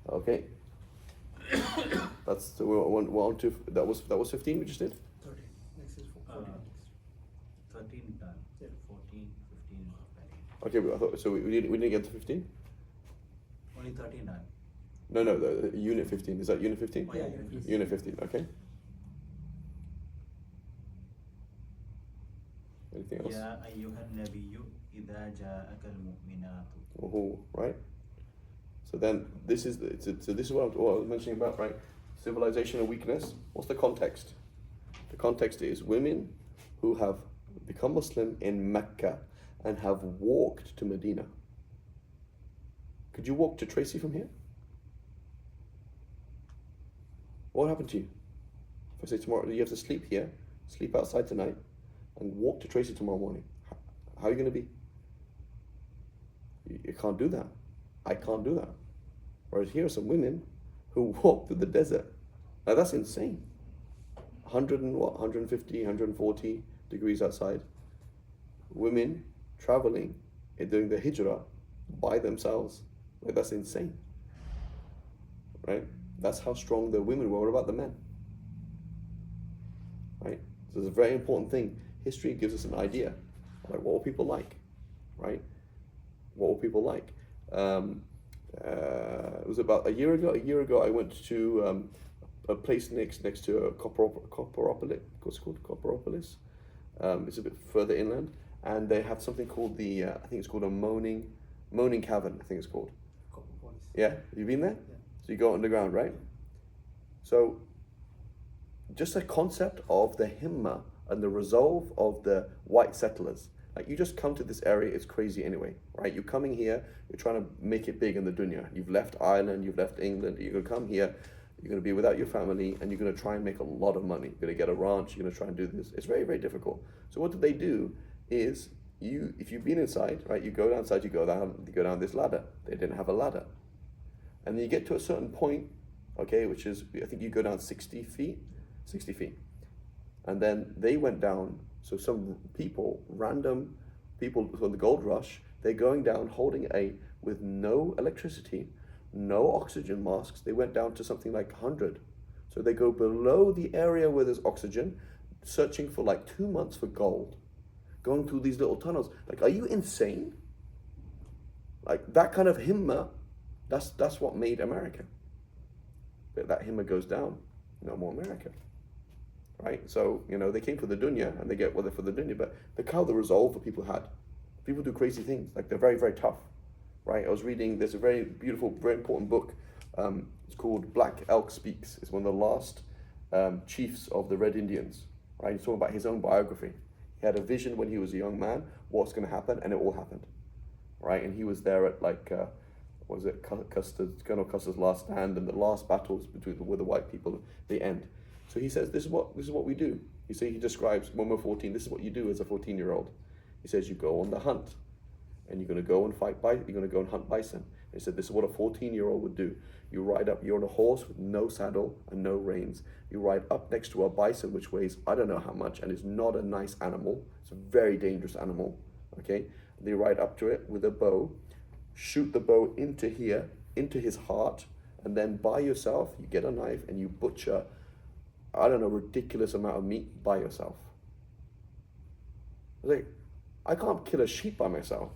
Okay. That's so we're on to that was 15 we just did. 13. Next is 14. 13 done. Yeah. 14, 15. Okay, but I thought so. We didn't get to 15. Only 13 done. No, the unit 15. Is that unit 15? Oh, yeah, Unit 15. Okay. Anything else? Ya ayyuhan nabiyyu idha ja'aka al-mu'minatu. Oh, right. So then this is what I was mentioning about, right? Civilization and weakness. What's the context? The context is women who have become Muslim in Mecca and have walked to Medina. Could you walk to Tracy from here? What happened to you? If I say tomorrow, you have to sleep here, sleep outside tonight, and walk to Tracy tomorrow morning. How are you going to be? You can't do that. I can't do that. Whereas here are some women who walk through the desert. Now that's insane. 150, 140 degrees outside. Women traveling and doing the hijrah by themselves. Like, that's insane. Right? That's how strong the women were. What about the men? Right? So it's a very important thing. History gives us an idea. Like, what were people like? Right? What were people like? It was about a year ago. I went to a place next to Copperopolis. What's it called? Copperopolis. It's a bit further inland, and they have something called the I think it's called a moaning cavern. I think it's called. Copperpolis. Yeah, you been there? Yeah. So you go underground, right? So just the concept of the himma and the resolve of the white settlers. Like, you just come to this area, it's crazy anyway, right? You're coming here, you're trying to make it big in the dunya. You've left Ireland, you've left England, you're going to come here, you're going to be without your family, and you're going to try and make a lot of money. You're going to get a ranch, you're going to try and do this. It's very, very difficult. So what did they do is, if you've been inside, right, you go outside, you go down this ladder. They didn't have a ladder. And then you get to a certain point, okay, which is, I think you go down 60 feet. And then they went down, so some people, random people from the gold rush, they're going down holding with no electricity, no oxygen masks. They went down to something like 100. So they go below the area where there's oxygen, searching for like 2 months for gold, going through these little tunnels. Like, are you insane? Like, that kind of himma, that's what made America. But that himma goes down, no more America. Right? So, they came for the dunya, and they get what they're for the dunya, but look how the resolve that people had. People do crazy things, like they're very, very tough. Right? I was reading, there's a very beautiful, very important book. It's called Black Elk Speaks. It's one of the last chiefs of the Red Indians. Right? He's talking about his own biography. He had a vision when he was a young man, what's going to happen, and it all happened. Right? And he was there at was it Colonel Custer's last stand, and the last battles with the white people, they end. So he says, this is what we do. You see, he describes when we're 14, this is what you do as a 14-year-old. He says you go on the hunt, and you're going to go and you're going to go and hunt bison. And he said this is what a 14-year-old would do. You ride up, you're on a horse with no saddle and no reins. You ride up next to a bison which weighs I don't know how much and is not a nice animal. It's a very dangerous animal. Okay, they ride up to it with a bow, shoot the bow into here, into his heart, and then by yourself you get a knife and you butcher, I don't know, ridiculous amount of meat by yourself. Like, I can't kill a sheep by myself.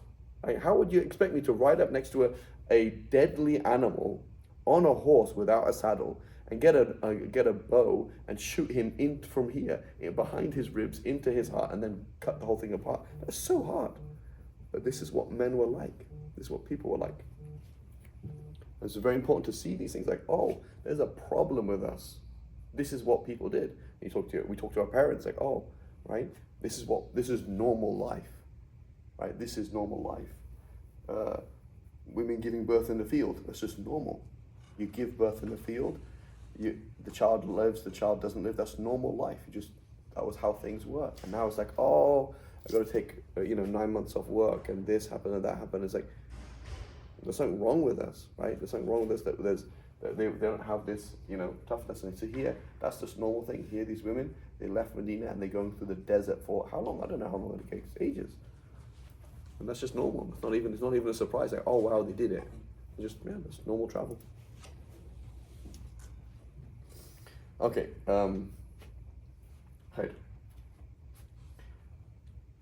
Like, how would you expect me to ride up next to a deadly animal on a horse without a saddle and get a bow and shoot him in from here, behind his ribs, into his heart, and then cut the whole thing apart? That's so hard. But this is what men were like. This is what people were like. And it's very important to see these things like, oh, there's a problem with us. This is what people did. We talk to our parents like, oh, right, this is normal life. Right, this is normal life. Women giving birth in the field, that's just normal. You give birth in the field, the child lives, the child doesn't live, that's normal life. That was how things were. And now it's like, oh, I got to take 9 months off work, and this happened and that happened. It's like, there's something wrong with us, right? There's something wrong with us that they don't have this, toughness. And so here, that's just normal thing. Here, these women, they left Medina and they're going through the desert for how long? I don't know how long it takes, ages. And that's just normal. It's not even a surprise. Like, oh wow, they did it. It's normal travel. Okay, right.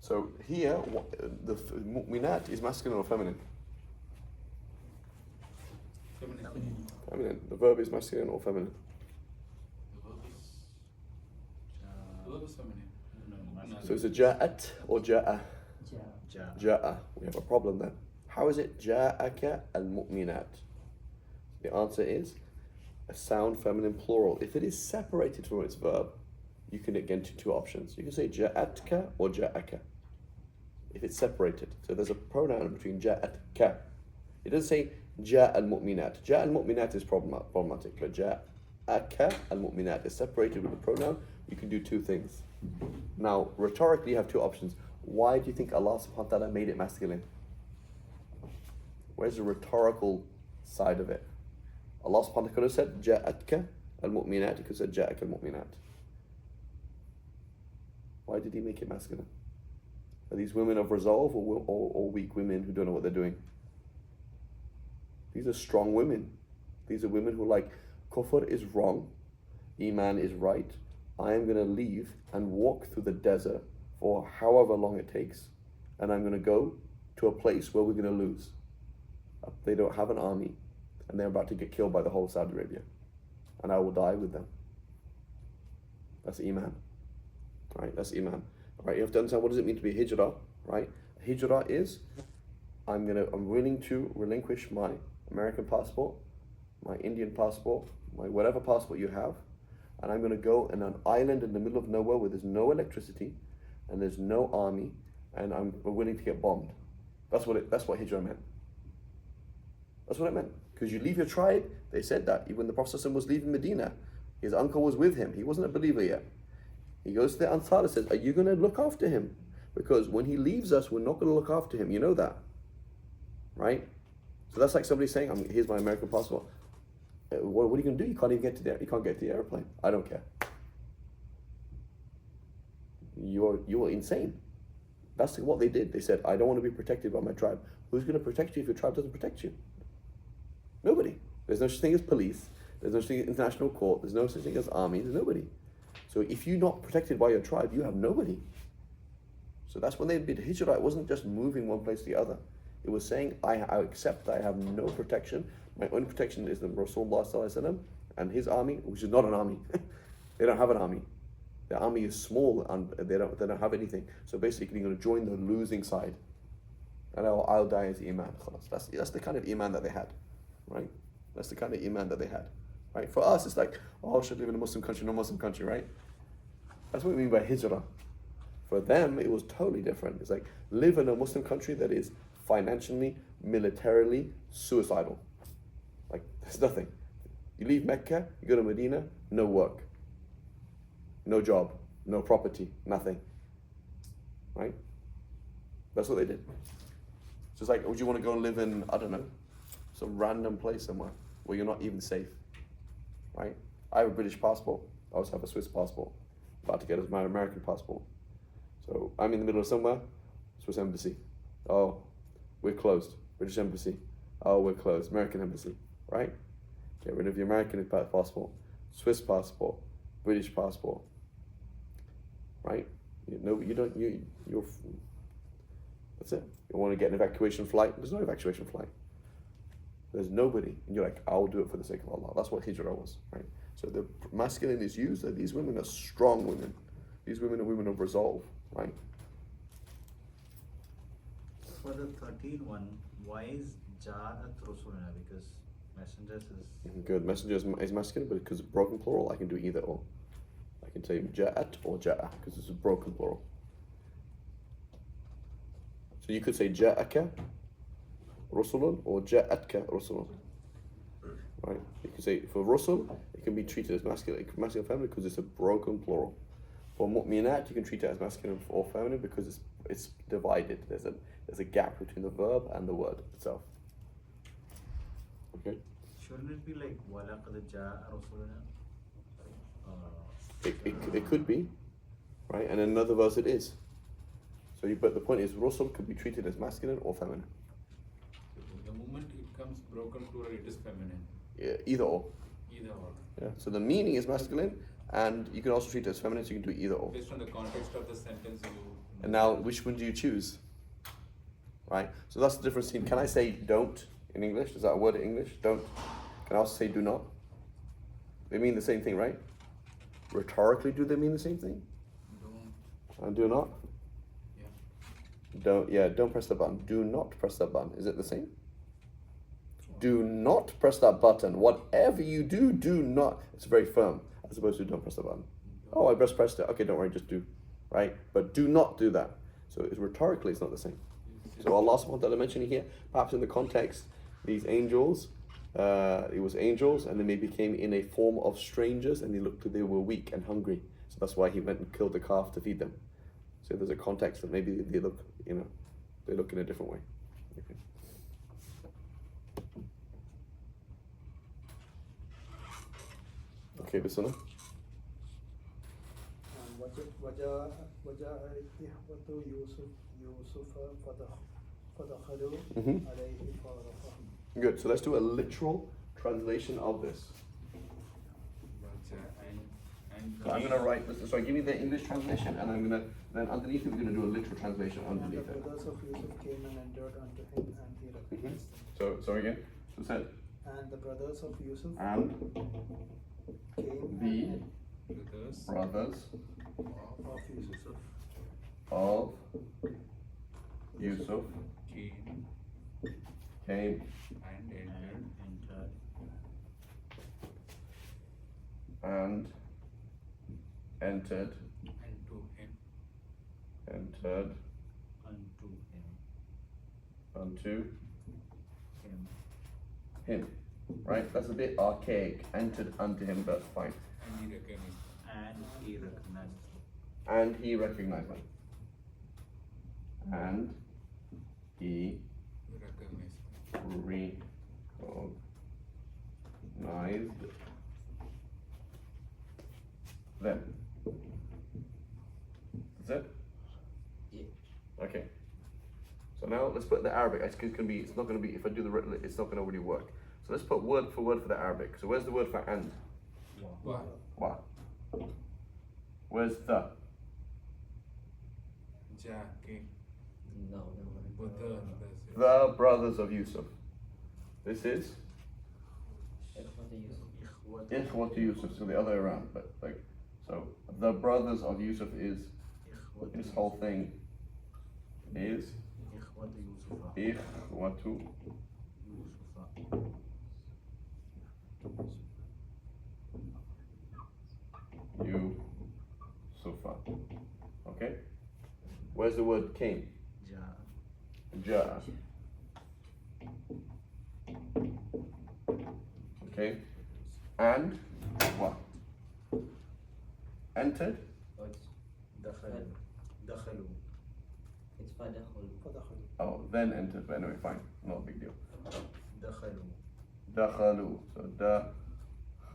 So here, the mu'minat is masculine or feminine? Feminine. Feminine. The verb is masculine or feminine? The verb is feminine. No. So is it ja'at or ja'a? Ja. Ja'a. We have a problem then. How is it ja'aka al-mu'minat? The answer is a sound feminine plural. If it is separated from its verb, you can get into two options. You can say ja'atka or ja'aka. If it's separated. So there's a pronoun between ja'atka. It doesn't say ja' al-mu'minat. Ja' al-mu'minat is problematic, but ja'aka al-mu'minat is separated with the pronoun. You can do two things. Now, rhetorically, you have two options. Why do you think Allah subhanahu wa ta'ala made it masculine? Where's the rhetorical side of it? Allah subhanahu wa ta'ala could have said ja'atka al-mu'minat. He could have said ja'aka al-mu'minat. Why did he make it masculine? Are these women of resolve or weak women who don't know what they're doing? These are strong women. These are women who are like, kufr is wrong, iman is right. I am going to leave and walk through the desert for however long it takes, and I'm going to go to a place where we're going to lose. They don't have an army, and they're about to get killed by the whole of Saudi Arabia, and I will die with them. That's iman. Right? That's iman. Right? You have to understand, what does it mean to be hijrah? Right? Hijrah is, I'm willing to relinquish my American passport, my Indian passport, my whatever passport you have, and I'm going to go in an island in the middle of nowhere where there's no electricity and there's no army, and I'm willing to get bombed. That's what hijrah meant. That's what it meant. Because you leave your tribe. They said that even when the Prophet ﷺ was leaving Medina, his uncle was with him. He wasn't a believer yet. He goes to the Ansar and says, are you going to look after him? Because when he leaves us, we're not going to look after him. You know that, right? So that's like somebody saying, here's my American passport. What are you going to do? You can't even get to there. You can't get to the airplane. I don't care. You're insane. That's what they did. They said, I don't want to be protected by my tribe. Who's going to protect you if your tribe doesn't protect you? Nobody. There's no such thing as police. There's no such thing as international court. There's no such thing as army. There's nobody. So if you're not protected by your tribe, you have nobody. So that's when they did hijrah. It wasn't just moving one place to the other. It was saying, I accept I have no protection. My only protection is the Rasulullah Sallallahu Alaihi Wasallam and his army, which is not an army. They don't have an army. Their army is small and they don't have anything. So basically, you're going to join the losing side, and I'll die as iman. That's the kind of iman that they had, right? That's the kind of iman that they had, right? For us, it's like, oh, should live in a Muslim country, no Muslim country, right? That's what we mean by hijrah. For them, it was totally different. It's like, live in a Muslim country that is financially militarily suicidal. Like, there's nothing. You leave Mecca, you go to Medina, no work, no job, no property, nothing. Right? That's what they did. It's just like, would you want to go and live in, I don't know, some random place somewhere where you're not even safe? Right? I have a British passport. I also have a Swiss passport. About to get my American passport. So I'm in the middle of somewhere, Swiss embassy. Oh, we're closed. British embassy. Oh, we're closed. American embassy. Right? Get rid of your American passport, Swiss passport, British passport. Right? You're. That's it. You want to get an evacuation flight? There's no evacuation flight. There's nobody. And you're like, I'll do it for the sake of Allah. That's what hijrah was, right? So the masculine is used that these women are strong women. These women are women of resolve, right? For the 13th one, why is Ja'at Rasuluna? Because messengers is... Good. Messenger is masculine, but because it's broken plural, I can do either or. I can say Ja'at or Ja'a, because it's a broken plural. So you could say Ja'aka Rusulun or Ja'atka Rusulun. Right? You can say for Rusul, it can be treated as masculine feminine because it's a broken plural. For Mu'minat, you can treat it as masculine or feminine because it's divided. There's a gap between the verb and the word itself. Okay? Shouldn't it be like Walaqad Ja'a Rasuluna? It could be, right? And in another verse it is. But the point is, Rusul could be treated as masculine or feminine. The moment it comes broken plural, it is feminine. Yeah, either or. Either or. Yeah. So the meaning is masculine, and you can also treat it as feminine. So you can do either or. Based on the context of the sentence, you. And now, which one do you choose? Right. So that's the difference between. Can I say don't in English? Is that a word in English? Don't. Can I also say do not? They mean the same thing, right? Rhetorically, do they mean the same thing? Don't. And do not. Yeah. Don't press the button. Do not press that button. Is it the same? Do not press that button. Whatever you do, do not. It's very firm, as opposed to don't press the button. Oh, I just pressed it. Okay, don't worry, just do. Right? But do not do that. So rhetorically, it's not the same. So Allah subhanahu wa ta'ala mentioning here, perhaps in the context, these angels, it was angels, and then they became in a form of strangers, and they were weak and hungry. So that's why he went and killed the calf to feed them. So there's a context that maybe they look in a different way. Okay. Okay, Bismillah. وجاء إخوة يوسف فدخلوا Mhm. عليه فعرفهم. Good. So let's do a literal translation of this. So I'm gonna write this. Sorry, give me the English translation, and I'm gonna then underneath it we're gonna do a literal translation And the underneath it. brothers of Yusuf came and entered unto him, and he recognized them. So again. So said And the brothers of Yusuf and came the Brothers brothers of Yusuf of Yusuf came came and entered and entered unto unto him. him. Right? That's a bit archaic. Entered unto him, that's fine. and he recognized. And he recognized. And he recognized them. And he recognized them. That's it? Yeah. Okay. So now let's put the Arabic. It's not gonna be, if I do the written, it's not gonna really work. So let's put word for word for the Arabic. So where's the word for and? Wa. Wa. Where's the? Ja. Came. No. The brothers of Yusuf. This is Ikhwat Yusuf, so the other way around. But so the brothers of Yusuf is, this whole thing is Ikhwatu Yusufa. Okay? Where's the word came? Ja. Ja. Okay. And what? Entered. Oh, it's دخلوا دخلوا it's فدخل. فدخلوا. Oh, then entered. But anyway, fine. Not a big deal. دخلوا دخلوا. So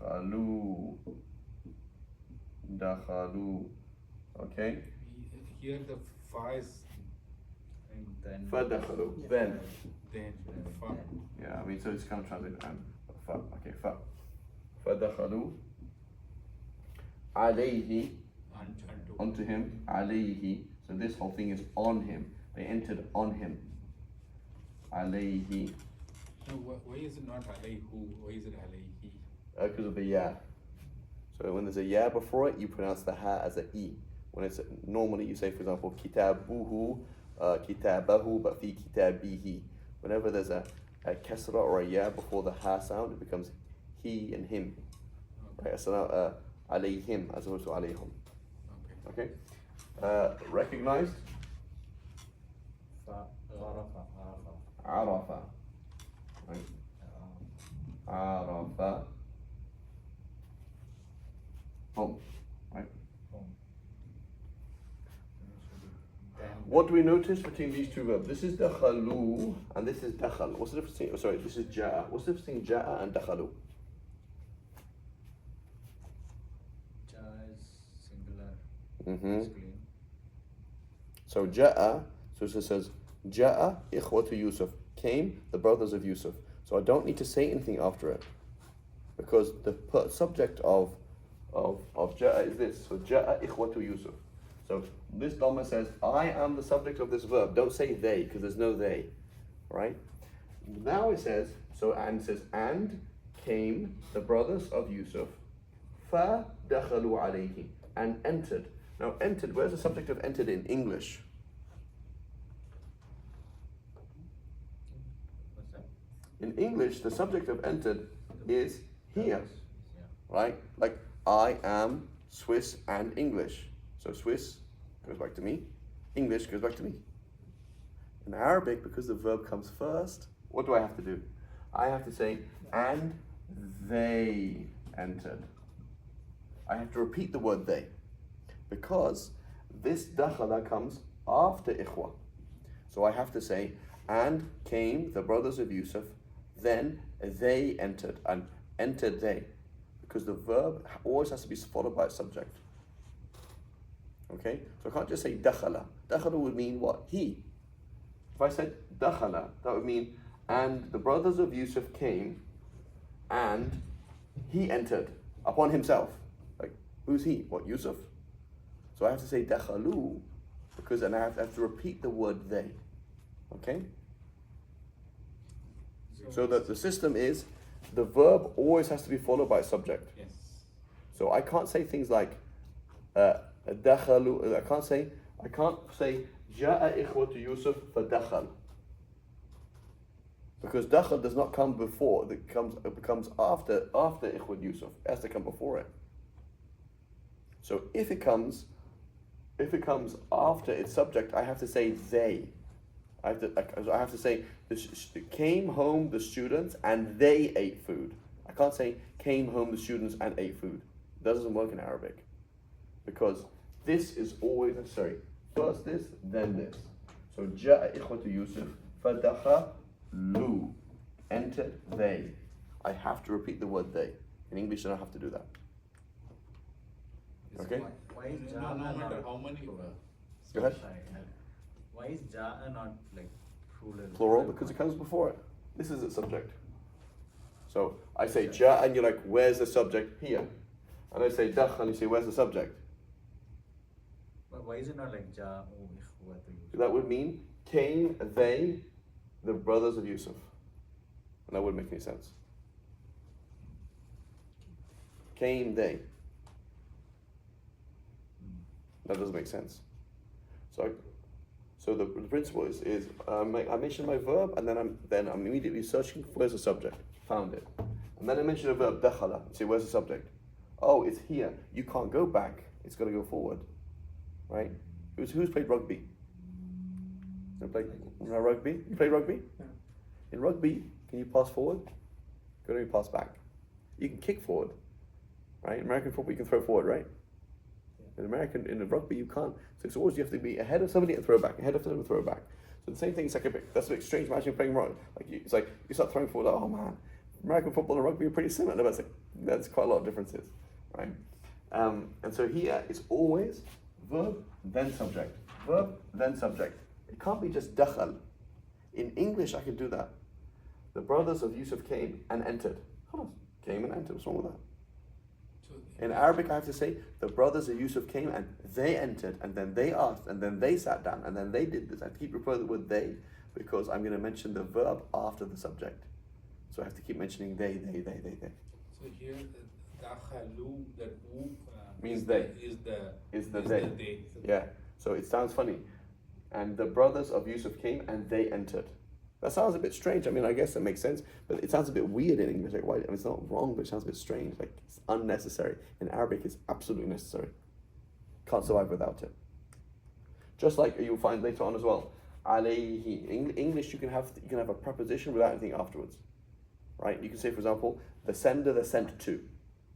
دخلوا. دخلوا. Okay. Here the fa is and then فدخلوا. Yeah. Then. then fa. Yeah, I mean, so it's kind of translated and. Okay, fa. فدخلوا. عليه. Unto. Onto him. عليه. So this whole thing is on him. They entered on him. عليه. No, why is it not alayhu? Why is it alayhi? Because of the ya. So when there's a ya before it, you pronounce the ha as a e. When it's normally you say, for example, kitabuhu, kitabahu, but fi kitabihi. Whenever there's a kasra or a ya before the ha sound, it becomes he and him. Right? So now alayhim as opposed to alayhum. Okay. Okay. Recognized. عرفة Arafa. Right. Arafa. Hum. Right. What do we notice between these two verbs? This is dakhalu and this is dakhal. What's the difference between, oh, sorry, this is ja'a. What's the difference between ja'a and dakhalu? Ja is singular Mm-hmm. basically. So ja'a, so it says ja'a ikhwatu Yusuf, came the brothers of Yusuf. So I don't need to say anything after it because the subject of ja'a is this. So ja'a ikhwatu Yusuf. So this Dhamma says, I am the subject of this verb. Don't say they, because there's no they, right? Now it says, and came the brothers of Yusuf, fa dakhalu alayhi, and entered. Now entered, where's the subject of entered in English? What's that? In English, the subject of entered is here, Yeah. right? Like, I am Swiss and English. So Swiss goes back to me, English goes back to me. In Arabic, because the verb comes first, what do I have to do? I have to say, and they entered. I have to repeat the word they, because this dakhala comes after ikhwa. So I have to say, and came the brothers of Yusuf, then they entered, and entered they, because the verb always has to be followed by a subject. Okay, so I can't just say dakhala. Dakhala would mean what? He. If I said dakhala, that would mean, and the brothers of Yusuf came, and he entered upon himself. Like, who's he? What, Yusuf? So I have to say dakhalu, because then I have to repeat the word they. Okay? So that the system is, the verb always has to be followed by a subject. Yes. So I can't say things like dakhalu. I can't say ja'a ikhwatu Yusuf fadakhal, because dakhal does not come before. It comes after ikhwat Yusuf. It has to come before it. So if it comes after its subject, I have to say they. I have to say came home the students and they ate food. I can't say came home the students and ate food. It doesn't work in Arabic, because this is always necessary. First this, then this. So ja'a ikhwatu Yusuf fadakhalu, entered they. I have to repeat the word they. In English, I don't have to do that. Okay. Why is No Ja'a matter not how many. Go ahead. Sorry, why is Ja'a not like plural? Plural, because it comes before it. This is its subject. So I say ja, and you're like, where's the subject? Here. And I say dakh, and you say, where's the subject? But why is it not like Ja'u ikhwatu Yusuf? That would mean came they, the brothers of Yusuf. And that wouldn't make any sense. Came they. That doesn't make sense. So the principle is I mention my verb, and then I'm immediately searching for where's the subject. Found it. And then I mention a verb, dakhala, and say, where's the subject? Oh, it's here. You can't go back. It's got to go forward. Right? Who's played rugby? Rugby? You played rugby? Yeah. In rugby, can you pass forward? Can you pass back? You can kick forward, right? In American football, you can throw forward, right? In the rugby, you can't. So it's always you have to be ahead of somebody and throw back, ahead of somebody and throw back. So the same thing. It's like that's a bit strange. Imagine playing rugby. It's like you start throwing forward. Oh man, American football and rugby are pretty similar, but that's quite a lot of differences, right? And so here it's always verb then subject, verb then subject. It can't be just dakhal. In English, I can do that. The brothers of Yusuf came and entered. Came and entered. What's wrong with that? In Arabic, I have to say, the brothers of Yusuf came and they entered, and then they asked, and then they sat down, and then they did this. I have to keep referring to the word they, because I'm going to mention the verb after the subject. So I have to keep mentioning they. So here, dakhalu, that who Means they. is the they. they. Yeah. So it sounds funny. And the brothers of Yusuf came and they entered. That sounds a bit strange. I mean, I guess that makes sense, but it sounds a bit weird in English. Like, why? I mean, it's not wrong, but it sounds a bit strange. Like, it's unnecessary. In Arabic, it's absolutely necessary. Can't survive without it. Just like you'll find later on as well. Alayhi. In English, you can have a preposition without anything afterwards, right? You can say, for example, the sender, the sent to.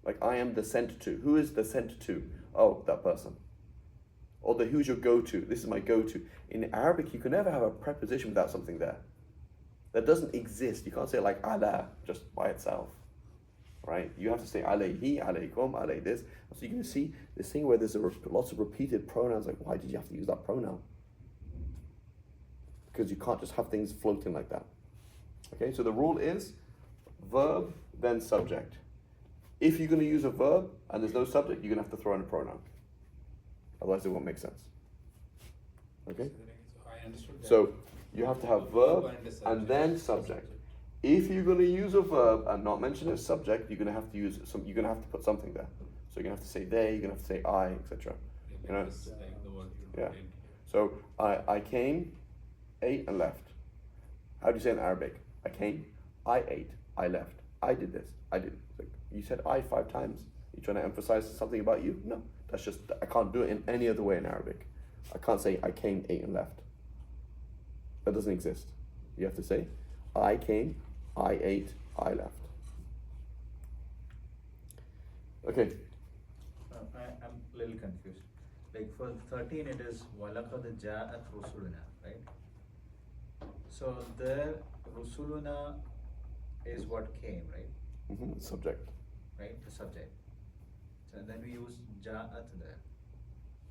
Like, I am the sent to. Who is the sent to? Oh, that person. Or who's your go-to? This is my go-to. In Arabic, you can never have a preposition without something there. That doesn't exist. You can't say like ala just by itself, right? You have to say alayhi, alaykum, alay this. So you're going to see this thing where there's lots of repeated pronouns. Like, why did you have to use that pronoun? Because you can't just have things floating like that. Okay, so the rule is verb, then subject. If you're going to use a verb and there's no subject, you're going to have to throw in a pronoun. Otherwise it won't make sense. Okay? So I understood that. So you have to have verb and then subject. If you're going to use a verb and not mention a subject, you're going to have to use some. You're going to have to put something there. So you're going to have to say they. You're going to have to say I, etc. You know? It's like the word you Yeah. wrote in. So I came, ate, and left. How do you say in Arabic? I came, I ate, I left. I did this. I did. Like, you said I 5 times. You trying to emphasize something about you? No. That's just, I can't do it in any other way in Arabic. I can't say I came, ate, and left. That doesn't exist. You have to say I came, I ate, I left. Okay. I'm a little confused. Like for 13, it is وَلَقَدْ جَاءَتْ رُسُلُنَا, right? So there, rusuluna is what came, right? Mm-hmm. Subject. Right, the subject. So then we use ja'at there.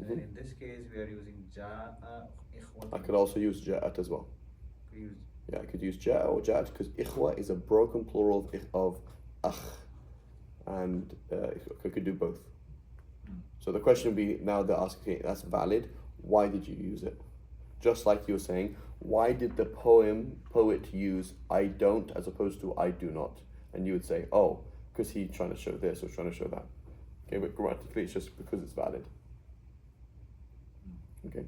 Mhm. And in this case, we are using ja'a ikhwati. I could also use ja'at as well. We use Yeah, I could use ja'a or ja'at because ikhwa is a broken plural of akh. And I could do both. So the question would be, now they're asking, that's valid, why did you use it? Just like you were saying, why did the poet use I don't as opposed to I do not? And you would say, oh, because he's trying to show this or trying to show that. Okay, but grammatically it's just because it's valid. Okay.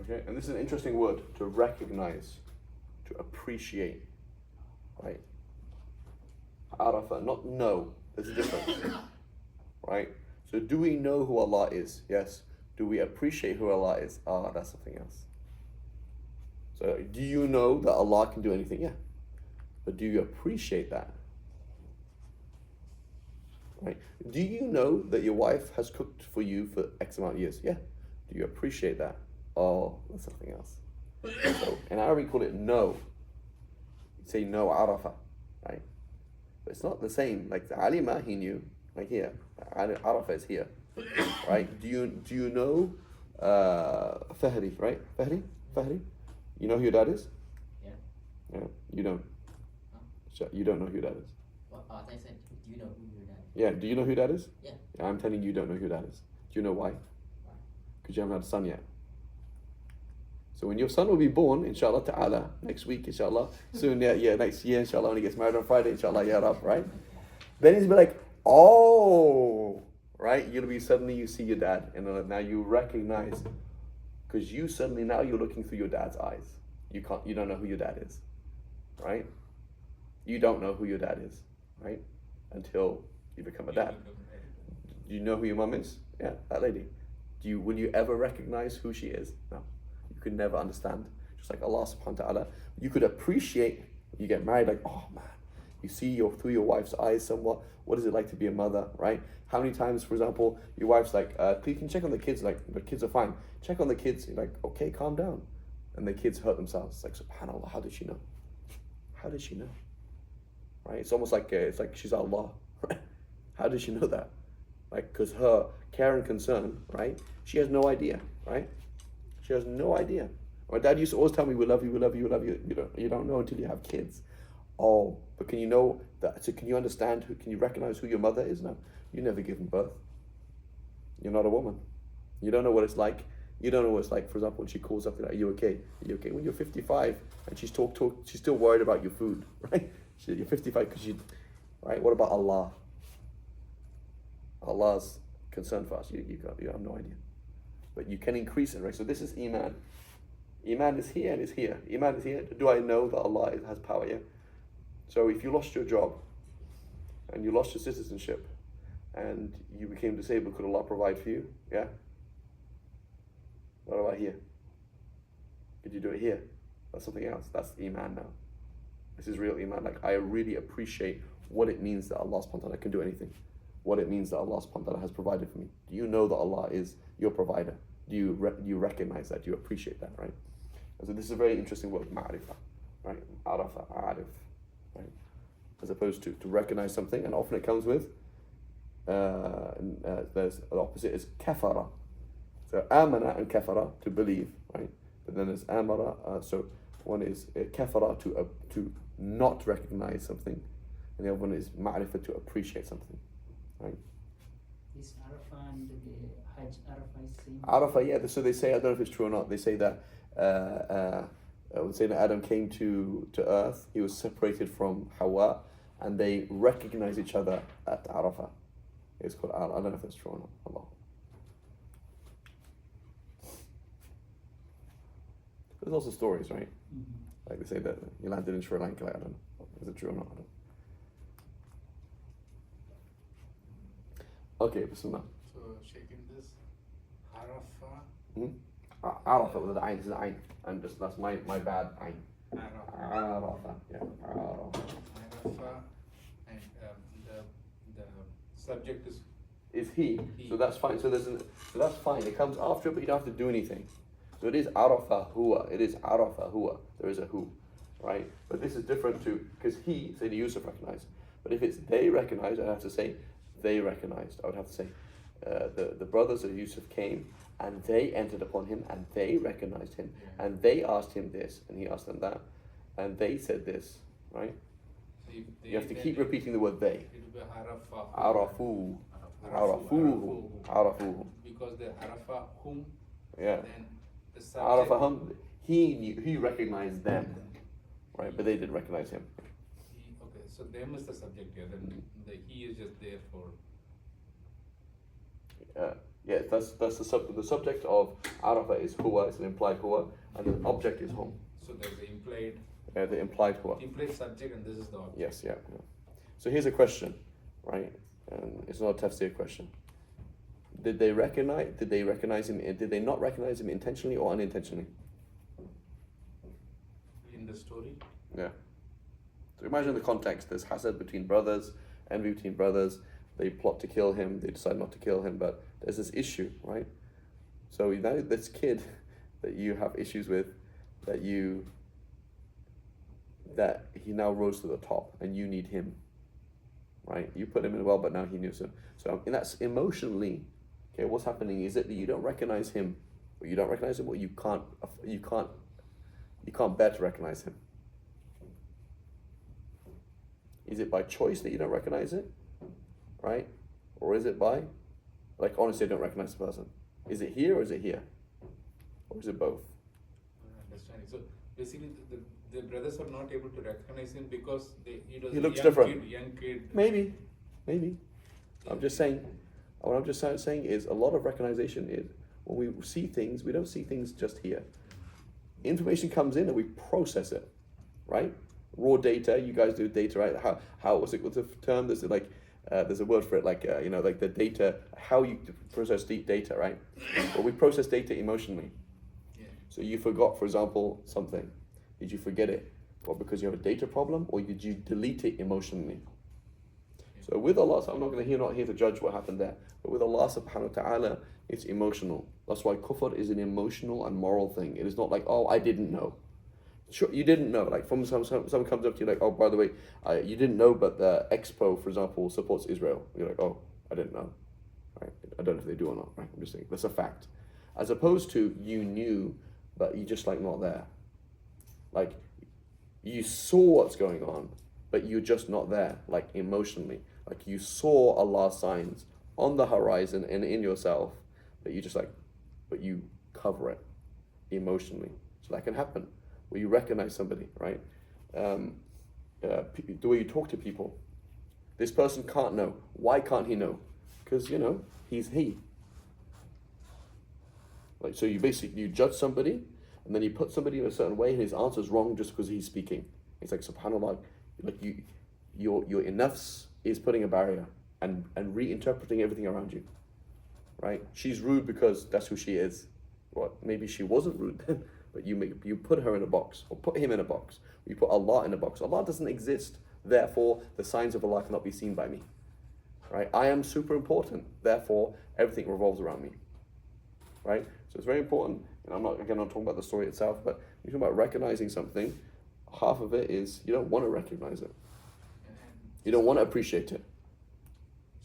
Okay, and this is an interesting word, to recognize, to appreciate, right? Arafa, not know, there's a difference, right? So do we know who Allah is? Yes. Do we appreciate who Allah is? Ah, that's something else. So do you know that Allah can do anything? Yeah. But do you appreciate that? Right? Do you know that your wife has cooked for you for X amount of years? Yeah. Do you appreciate that? Oh, that's something else. So in Arabic, we call it no. You say no, arafa, right? But it's not the same. Like alima, he knew. Like here, arafa is here, right? Do you know Fahri, right? Fahri? You know who your dad is? Yeah. Yeah. You don't. Huh? You don't know who your dad is. What? I said, do you know who your dad is? Yeah. Do you know who dad is? Yeah. I'm telling you, don't know who dad is. Do you know why? Why? Because you haven't had a son yet. So when your son will be born, inshallah ta'ala, next week, inshallah, soon, next year, inshallah, when he gets married on Friday, inshallah, ya Rab, right? Then he's be like, oh, right? Suddenly you see your dad, and now you recognize, because you suddenly, now you're looking through your dad's eyes. You don't know who your dad is, right? You don't know who your dad is, right? Until you become a dad. Do you know who your mum is? Yeah, that lady. Will you ever recognize who she is? No. You could never understand. just like Allah subhanahu wa ta'ala. You could appreciate, you get married, like, oh man, you see through your wife's eyes somewhat, what is it like to be a mother, right? How many times, for example, your wife's like, please can you check on the kids, like, the kids are fine. Check on the kids, you're like, okay, calm down. And the kids hurt themselves. It's like, subhanAllah, how did she know? How did she know? Right? It's almost like, she's Allah, right? How did she know that? Like, because her care and concern, right? She has no idea, right? She has no idea. My dad used to always tell me, we love you, we love you, we love you. You don't know until you have kids. Oh, but can you know that? So can you understand can you recognize who your mother is now? You never given birth. You're not a woman. You don't know what it's like. You don't know what it's like, for example, when she calls up, like, are you okay? Are you okay? When you're 55 and she's she's still worried about your food, right? You're 55 because right? What about Allah? Allah's concern for us. You have no idea. But you can increase it, right? So this is Iman. Iman is here and is here. Iman is here. Do I know that Allah has power? Yeah. So if you lost your job and you lost your citizenship and you became disabled, could Allah provide for you? Yeah. What about here? Could you do it here? That's something else. That's Iman now. This is real Iman. Like, I really appreciate what it means that Allah subhanahu wa ta'ala can do anything. What it means that Allah subhanahu wa ta'ala has provided for me. Do you know that Allah is your provider? Do you recognize that? Do you appreciate that, right? And so this is a very interesting word, ma'rifah, right? Arafa, arif, right? As opposed to recognize something, and often it comes with, there's the opposite is kafara. So amana and kafara, to believe, right? But then there's amara, so one is kafara, to not recognize something, and the other one is ma'rifah, to appreciate something, right? Is Arafah and the Hajj Arafah is same? Arafah, yeah, so they say, I don't know if it's true or not, they say that I would say that Adam came to earth, he was separated from Hawa, and they recognize each other at Arafah. It's called I don't know if it's true or not. Allah. There's also stories, right? Mm-hmm. Like they say that he landed in Sri Lanka, like, I don't know. Is it true or not? I don't know. Okay, Bismillah. So shaking this, Arafah, Arafah with the Ain, this is the Ain. That's my bad Ain. Arafah, Arafah, yeah. Arafah. Arafah, and the subject is He. So that's fine. So that's fine. It comes after it, but you don't have to do anything. So it is Arafah huwa. It is Arafah huwa. There is a who, right? But this is different too, because he, say the Yusuf recognized. But if it's they recognized, I'd have to say they recognized. I would have to say the brothers of Yusuf came and they entered upon him and they recognized him and they asked him this and he asked them that and they said this, right? so You have to keep repeating the word they. It will be Arafah. Arafu. Arafuhu. Arafuhu. Because the Arafah whom, Yeah. then the subject. Arafahum. He knew. He recognized them, right? But they didn't recognize him. Okay, so them is the subject here. Then the he is just there for. Yeah, that's the subject of Arafah is huwa. It's an implied huwa, and the object is hum. So there's the implied The implied huwa. subject, and this is the object. Yes, yeah. So here's a question, right? And it's not a tafsir question. Did they recognize him? Did they not recognize him intentionally or unintentionally? In the story. Yeah. So imagine the context. There's hasad between brothers, envy between brothers. They plot to kill him. They decide not to kill him, but there's this issue, right? So now this kid that you have issues with, that he now rose to the top, and you need him, right? You put him in well, but now he knew so. So that's emotionally, okay. What's happening is it that you don't recognize him, or you don't recognize him, or you can't bear to recognize him. Is it by choice that you don't recognize it, right? Or is it by, like, honestly, I don't recognize the person? Is it here or is it here? Or is it both? Understanding. So basically, the brothers are not able to recognize him because He looks different. Young kid. Maybe. I'm just saying. What I'm just saying is a lot of recognition is when we see things, we don't see things just here. Information comes in and we process it, right? Raw data. You guys do data, right? How was it? What's the term? There's like there's a word for it, like like the data. How you process deep data, right? But we process data emotionally. Yeah. So you forgot, for example, something. Did you forget it? Or because you have a data problem, or did you delete it emotionally? So with Allah, so I'm not here to judge what happened there. But with Allah subhanahu wa ta'ala, it's emotional. That's why kufr is an emotional and moral thing. It is not like, oh, I didn't know. Sure, you didn't know. Like from someone comes up to you like, oh, by the way, you didn't know, but the Expo, for example, supports Israel. You're like, oh, I didn't know. Right? I don't know if they do or not. Right? I'm just saying that's a fact. As opposed to you knew, but you just like not there. Like you saw what's going on, but you're just not there. Like emotionally, like you saw Allah's signs on the horizon and in yourself, but you just like, but you cover it emotionally. So that can happen. Where you recognize somebody, right? The way you talk to people. This person can't know. Why can't he know? Because, he's he. Like, so you judge somebody, and then you put somebody in a certain way, and his answer's wrong just because he's speaking. It's like, subhanAllah, like your nafs is putting a barrier and reinterpreting everything around you, right? She's rude because that's who she is. Well, maybe she wasn't rude then, but you put her in a box, or put him in a box. You put Allah in a box. Allah doesn't exist, therefore the signs of Allah cannot be seen by me, right? I am super important, therefore everything revolves around me, right? So it's very important, and I'm not talking about the story itself, but you're talking about recognizing something. Half of it is you don't want to recognize it. You don't want to appreciate it.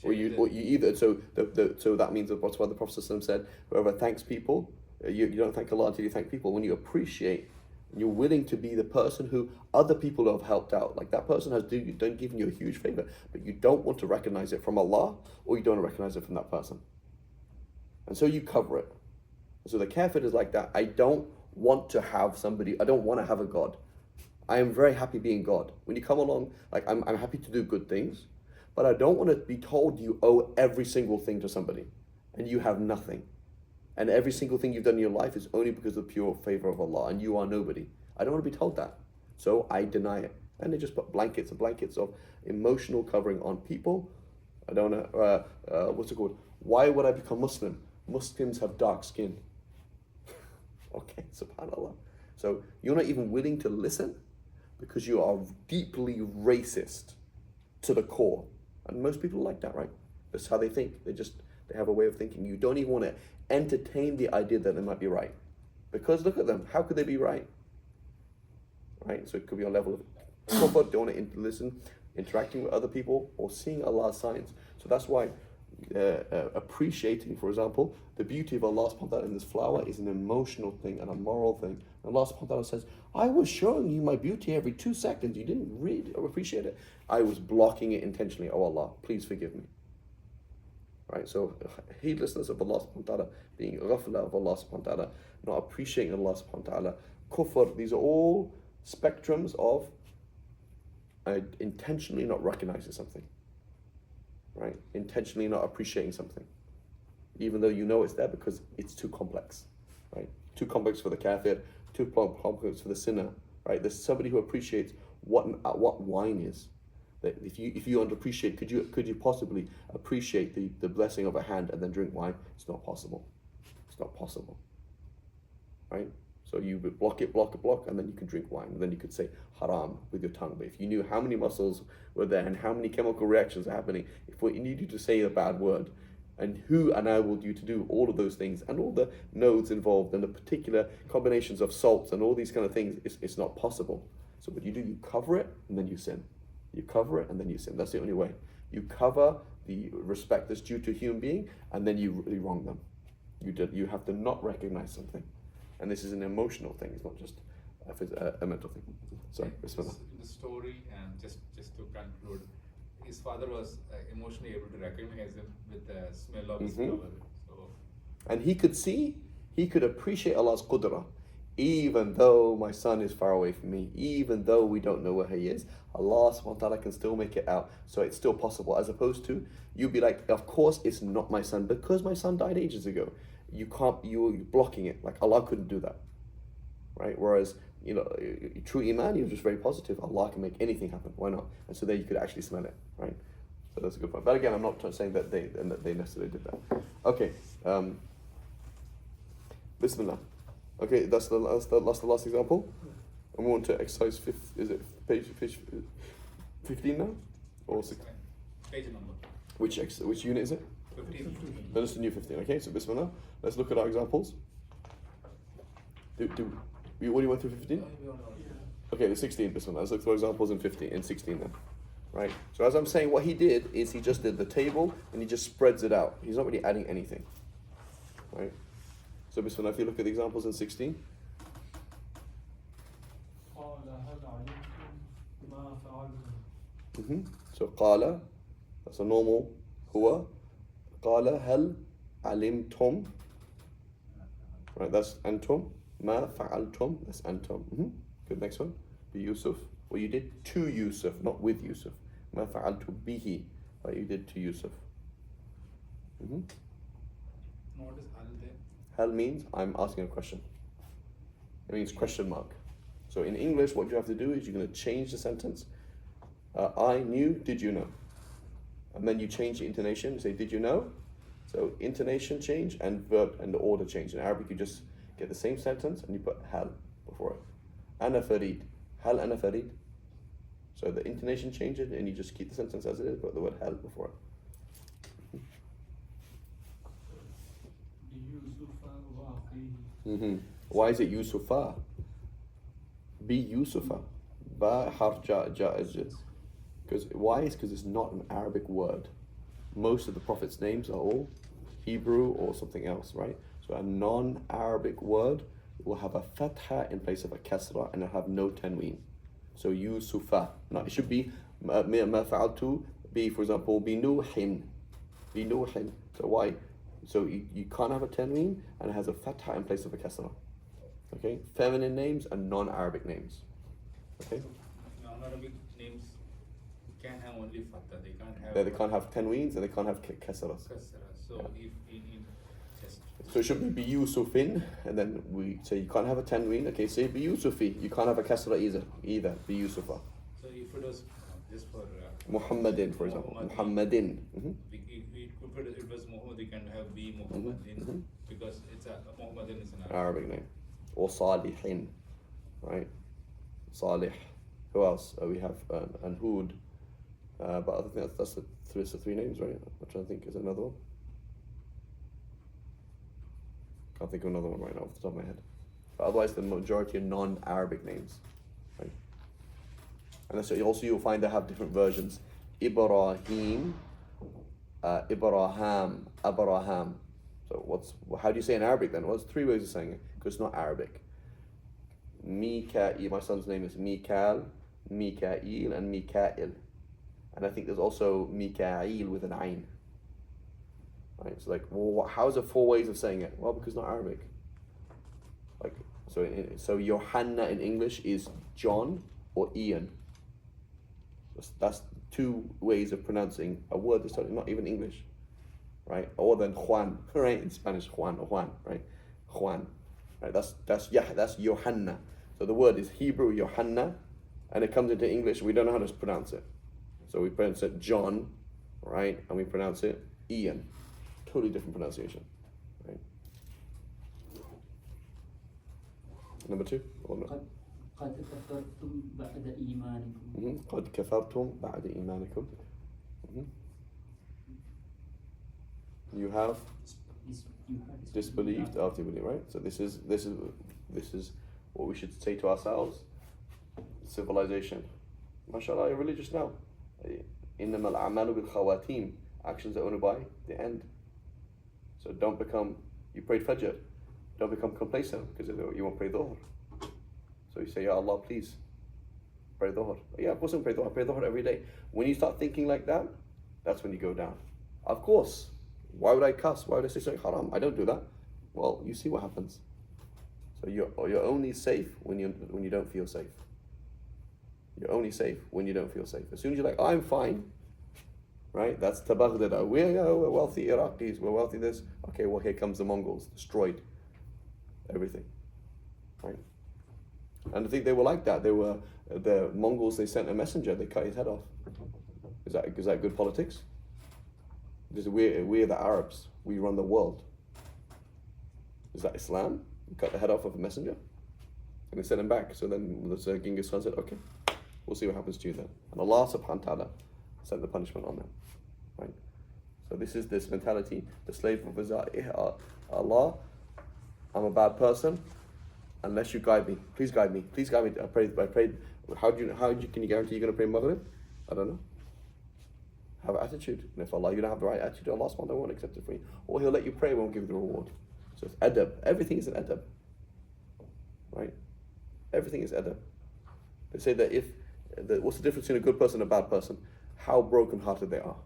Or you either, so that means that's why the Prophet ﷺ said, whoever thanks people, you don't thank Allah until you thank people. When you appreciate, you're willing to be the person who other people have helped out. Like that person has done given you a huge favor, but you don't want to recognize it from Allah, or you don't want to recognize it from that person. And so you cover it. So the kafir is like that. I don't want to have somebody, I don't want to have a God. I am very happy being God. When you come along, like I'm happy to do good things, but I don't want to be told you owe every single thing to somebody and you have nothing. And every single thing you've done in your life is only because of the pure favor of Allah and you are nobody. I don't want to be told that. So I deny it. And they just put blankets and blankets of emotional covering on people. I don't know, what's it called? Why would I become Muslim? Muslims have dark skin. Okay, subhanAllah. So you're not even willing to listen because you are deeply racist to the core. And most people are like that, right? That's how they think. They have a way of thinking. You don't even want to entertain the idea that they might be right. Because look at them. How could they be right? Right? So it could be a level of comfort, don't want to listen, interacting with other people, or seeing Allah's signs. So that's why appreciating, for example, the beauty of Allah subhanahu wa ta'ala in this flower is an emotional thing and a moral thing. And Allah subhanahu wa ta'ala says, I was showing you my beauty every 2 seconds. You didn't read or appreciate it. I was blocking it intentionally. Oh Allah, please forgive me. Right? So heedlessness of Allah subhanahu wa ta'ala, being ghafla of Allah subhanahu wa ta'ala, not appreciating Allah subhanahu wa ta'ala, kufr, these are all spectrums of intentionally not recognizing something. Right? Intentionally not appreciating something. Even though you know it's there because it's too complex. Right? Too complex for the kafir, too complex for the sinner. Right? There's somebody who appreciates what wine is. That if you underappreciate, could you possibly appreciate the blessing of a hand and then drink wine? It's not possible. It's not possible. Right? So you would block, and then you can drink wine. And then you could say haram with your tongue. But if you knew how many muscles were there and how many chemical reactions are happening, if we need you to say a bad word, and who enabled you to do all of those things, and all the nodes involved, and the particular combinations of salts and all these kind of things, it's not possible. So what you cover it, and then you sin. You cover it, and then you sin. That's the only way. You cover the respect that's due to a human being, and then you wrong them. You have to not recognize something. And this is an emotional thing, it's not just a mental thing. Sorry, Bismillah. In the story, and just to conclude, his father was emotionally able to recognize him with the smell of his flower. So, and he could appreciate Allah's qudra. Even though my son is far away from me, even though we don't know where he is, Allah subhanahu wa ta'ala can still make it out. So it's still possible. As opposed to, you'd be like, of course it's not my son because my son died ages ago. You're blocking it. Like Allah couldn't do that, right? Whereas, true iman, you're just very positive. Allah can make anything happen. Why not? And so there you could actually smell it, right? So that's a good point. But again, I'm not saying that they necessarily did that. Okay, Bismillah. Okay, that's the last example. And we want to exercise is it page 15 now? Or six? Page number. Which unit is it? 15. No, it's the new 15. Okay, so Bismillah. Let's look at our examples. What do you want through 15? Okay, the 16, Bismillah. Let's look for examples in 16 then. Right? So as I'm saying, what he did is he just did the table and he just spreads it out. He's not really adding anything. Right? So Bismillah, if you look at the examples in 16. So قال, that's a normal هو. قال هل علمتم. Right, that's أنتم. ما فعلتم, that's أنتم. Good, next one. Be Yusuf. Well, you did to Yusuf, not with Yusuf. ما فعلت به. Right, you did to Yusuf. What is hal there? Hal means I'm asking a question. It means question mark. So in English, what you have to do is you're going to change the sentence. I knew, did you know? And then you change the intonation, you say, did you know? So intonation change and verb and the order change. In Arabic, you just get the same sentence and you put hal before it. Ana farid. Hal ana farid. So the intonation changes and you just keep the sentence as it is, put the word hal before it. Why is it Yusufa? Be Yusufa. Ba harf ja. Why? Because it's not an Arabic word. Most of the Prophet's names are all Hebrew or something else, right? So a non-Arabic word will have a fatha in place of a kasra and it'll have no tanween. So Yusufa. Now it should be ma fa'altu, be for example, binuhin. Binuhin. So why? So you can't have a tanween and it has a fatha in place of a kasra. Okay? Feminine names and non-Arabic names. Okay? Non-Arabic names can have only fatha. They can't have. They can't have tanweens and they can't have kasras. Kasra. So Yeah. if in just. So it should be Yusufin, and then we say you can't have a tanween. Okay, say be Yusufi. You can't have a kasra either. Be Yusufa. So if it was just for Muhammadin, for example. Muhammadin. If it was Muhammad, you can have be Muhammadin because it's a Muhammadin is an Arabic name. Or Salihin, right? Salih. Who else? We have and Hud. But I think that's the three names, right? I'm trying to think. Is another one? Can't think of another one right now off the top of my head. But otherwise, the majority are non-Arabic names, right? And also you'll find they have different versions. Ibrahim, Ibrahim, Abraham. So how do you say in Arabic then? Well, there's three ways of saying it because it's not Arabic. My son's name is Mikael, Mikael, and Mikael. And I think there's also Mikael with an ayn. Right? So like, well, how's there four ways of saying it? Well, because it's not Arabic. Like, so Johanna in English is John or Ian. That's two ways of pronouncing a word that's totally not even English, right? Or then Juan, right? In Spanish, Juan or Juan, right? Juan, right? That's Johanna. So the word is Hebrew Johanna, and it comes into English. We don't know how to pronounce it, so we pronounce it John, right? And we pronounce it Ian. Totally different pronunciation, right? Number two. Or no? قد كفرتم بعد إيمانكم. قد كفرتم بعد إيمانكم. You have disbelieved after believing, right? So this is what we should say to ourselves. Civilization. MashaAllah, you're religious now. إنما الأعمال بالخواتيم. Actions are only by the end. So don't become. You prayed Fajr. Don't become complacent because you won't pray Dhuhr. So you say, Ya Allah, please, pray Dhuhr. Yeah, of course I pray Dhuhr. I pray Dhuhr every day. When you start thinking like that, that's when you go down. Of course. Why would I cuss? Why would I say something haram? I don't do that. Well, you see what happens. So you're only safe when you don't feel safe. You're only safe when you don't feel safe. As soon as you're like, I'm fine, right? That's Tabaghdada. We're wealthy Iraqis. We're wealthy this. Okay, well here comes the Mongols. Destroyed everything, right? And I think they were like that. They were the Mongols. They sent a messenger. They cut his head off. Is that good politics? Because we're the Arabs. We run the world. Is that Islam? You cut the head off of a messenger, and they sent him back. So then the Genghis Khan said, okay, we'll see what happens to you then. And Allah subhanahu wa ta'ala sent the punishment on them. Right? So this is this mentality, the slave of Allah, I'm a bad person, unless you guide me. Please guide me. Please guide me. I prayed. Can you guarantee you're going to pray Maghrib? I don't know. Have an attitude. And if Allah, you don't have the right attitude, Allah subhanahu wa ta'ala won't accept it for you. Or He'll let you pray, won't give you the reward. So it's adab. Everything is an adab. Right? Everything is adab. They say that what's the difference between a good person and a bad person? How broken-hearted they are.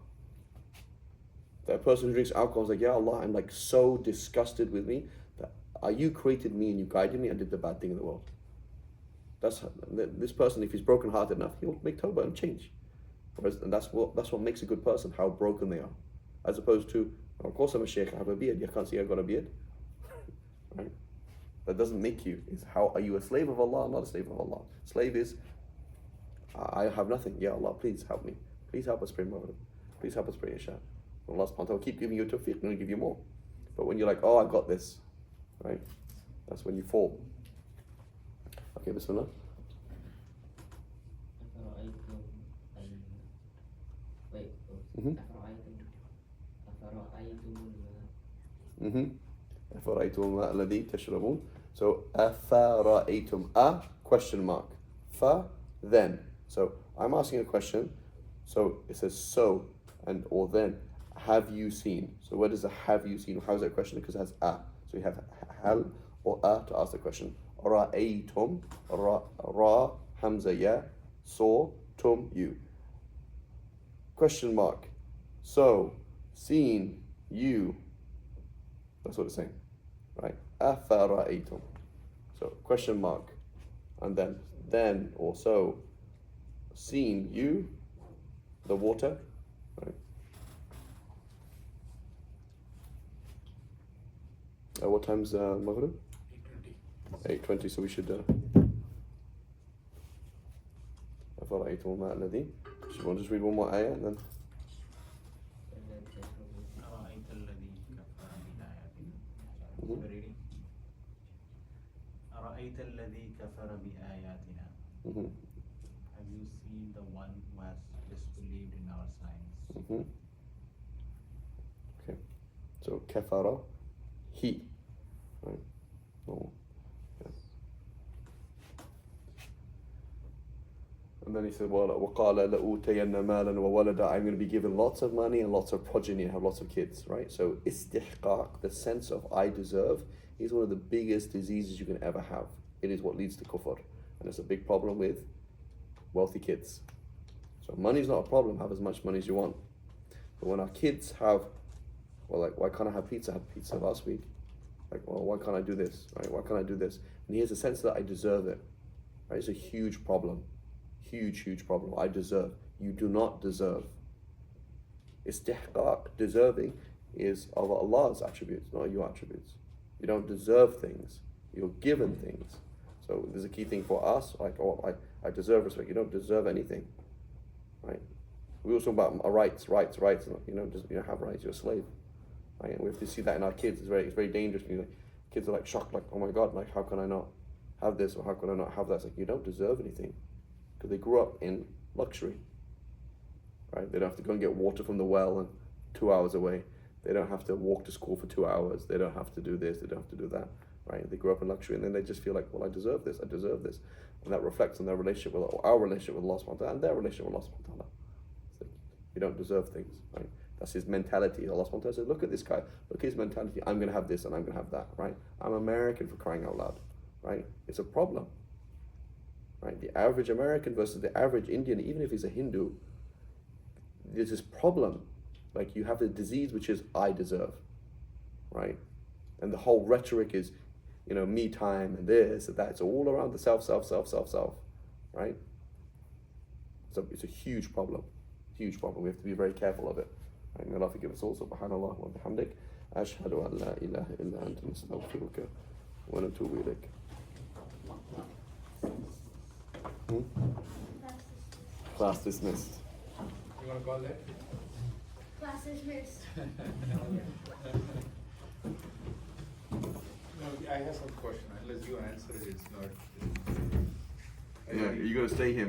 That person who drinks alcohol is like, yeah, Allah, I'm like so disgusted with me that you created me and you guided me and did the bad thing in the world. This person, if he's broken-hearted enough, he'll make tawbah and change. And that's what makes a good person, how broken they are. As opposed to, of course I'm a sheikh, I have a beard, you can't see I've got a beard. Right? That doesn't make you. It's how are you a slave of Allah, not a slave of Allah. Slave is, I have nothing. Ya Allah, please help me. Please help us pray Maghrib. Please help us pray Isha. Allah subhanahu wa ta'ala will keep giving you tawfiq and He'll give you more. But when you're like, oh, I got this, right? That's when you fall. Okay, Bismillah. أفرأيتم الماء الذي تشربون. So أفرأيتم, a question mark, fa then. So I'm asking a question. So it says so and or then. Have you seen? So where does the have you seen? How is that a question? Because it has a. So you have hal or a to ask the question. Ra'aytum, ra hamza ya, saw tum you. Question mark. So seen you. That's what it's saying, right? Afara'aytum. So question mark, and then or so. Seen you, the water, right? What time's Maghrib? 8:20. 8:20. So we should. أفرأيتم الماء الذي. Should we just read one more ayah and then? أرأيت الذي كفر بآياتنا. Have you seen the one who has disbelieved in our signs? Okay. So kafara, he. Right? No. Yes. And then he said, وَقَالَ لَأُوتَيَنَّ مَالًا وَوَلَدًا. I'm going to be given lots of money and lots of progeny and have lots of kids, right? So istihqaq, the sense of I deserve, is one of the biggest diseases you can ever have. It is what leads to kufr. And it's a big problem with wealthy kids. So money is not a problem, have as much money as you want. But when our kids have, well, like, why can't I have pizza? I had pizza last week. Like, well, why can't I do this, right? Why can't I do this? And he has a sense that I deserve it, right? It's a huge problem. Huge problem. I deserve. You do not deserve. Istihqaq, deserving, is of Allah's attributes, not your attributes. You don't deserve things. You're given things. So there's a key thing for us, like, oh, I deserve respect. You don't deserve anything, right? We also talk about rights. You don't have rights. You're a slave, right? And we have to see that in our kids. It's very dangerous. Kids are like shocked, like, oh my God, like how can I not have this or how can I not have that? It's like you don't deserve anything because they grew up in luxury, right? They don't have to go and get water from the well and 2 hours away. They don't have to walk to school for 2 hours. They don't have to do this. They don't have to do that, right? They grew up in luxury and then they just feel like, well, I deserve this. And that reflects on their relationship with, or our relationship with Allah subhanahu wa ta'ala and their relationship with Allah subhanahu wa ta'ala. Like, you don't deserve things, right? That's his mentality. Allah subhanahu wa ta'ala says, look at this guy. Look at his mentality. I'm going to have this and I'm going to have that, right? I'm American, for crying out loud, right? It's a problem, right? The average American versus the average Indian, even if he's a Hindu, there's this problem. Like, you have the disease which is I deserve, right? And the whole rhetoric is, me time and this and that. It's all around the self, right? So it's a huge problem. We have to be very careful of it. Right? May Allah forgive us all. Subhanallah wa bihamdik. Ashhadu an la ilaha illa anta nastaghfiruka wa natubu ilayk. Class dismissed. You want to call that? Class dismissed. No, I have some question. Unless you answer it, it's not. Yeah, you gotta stay here.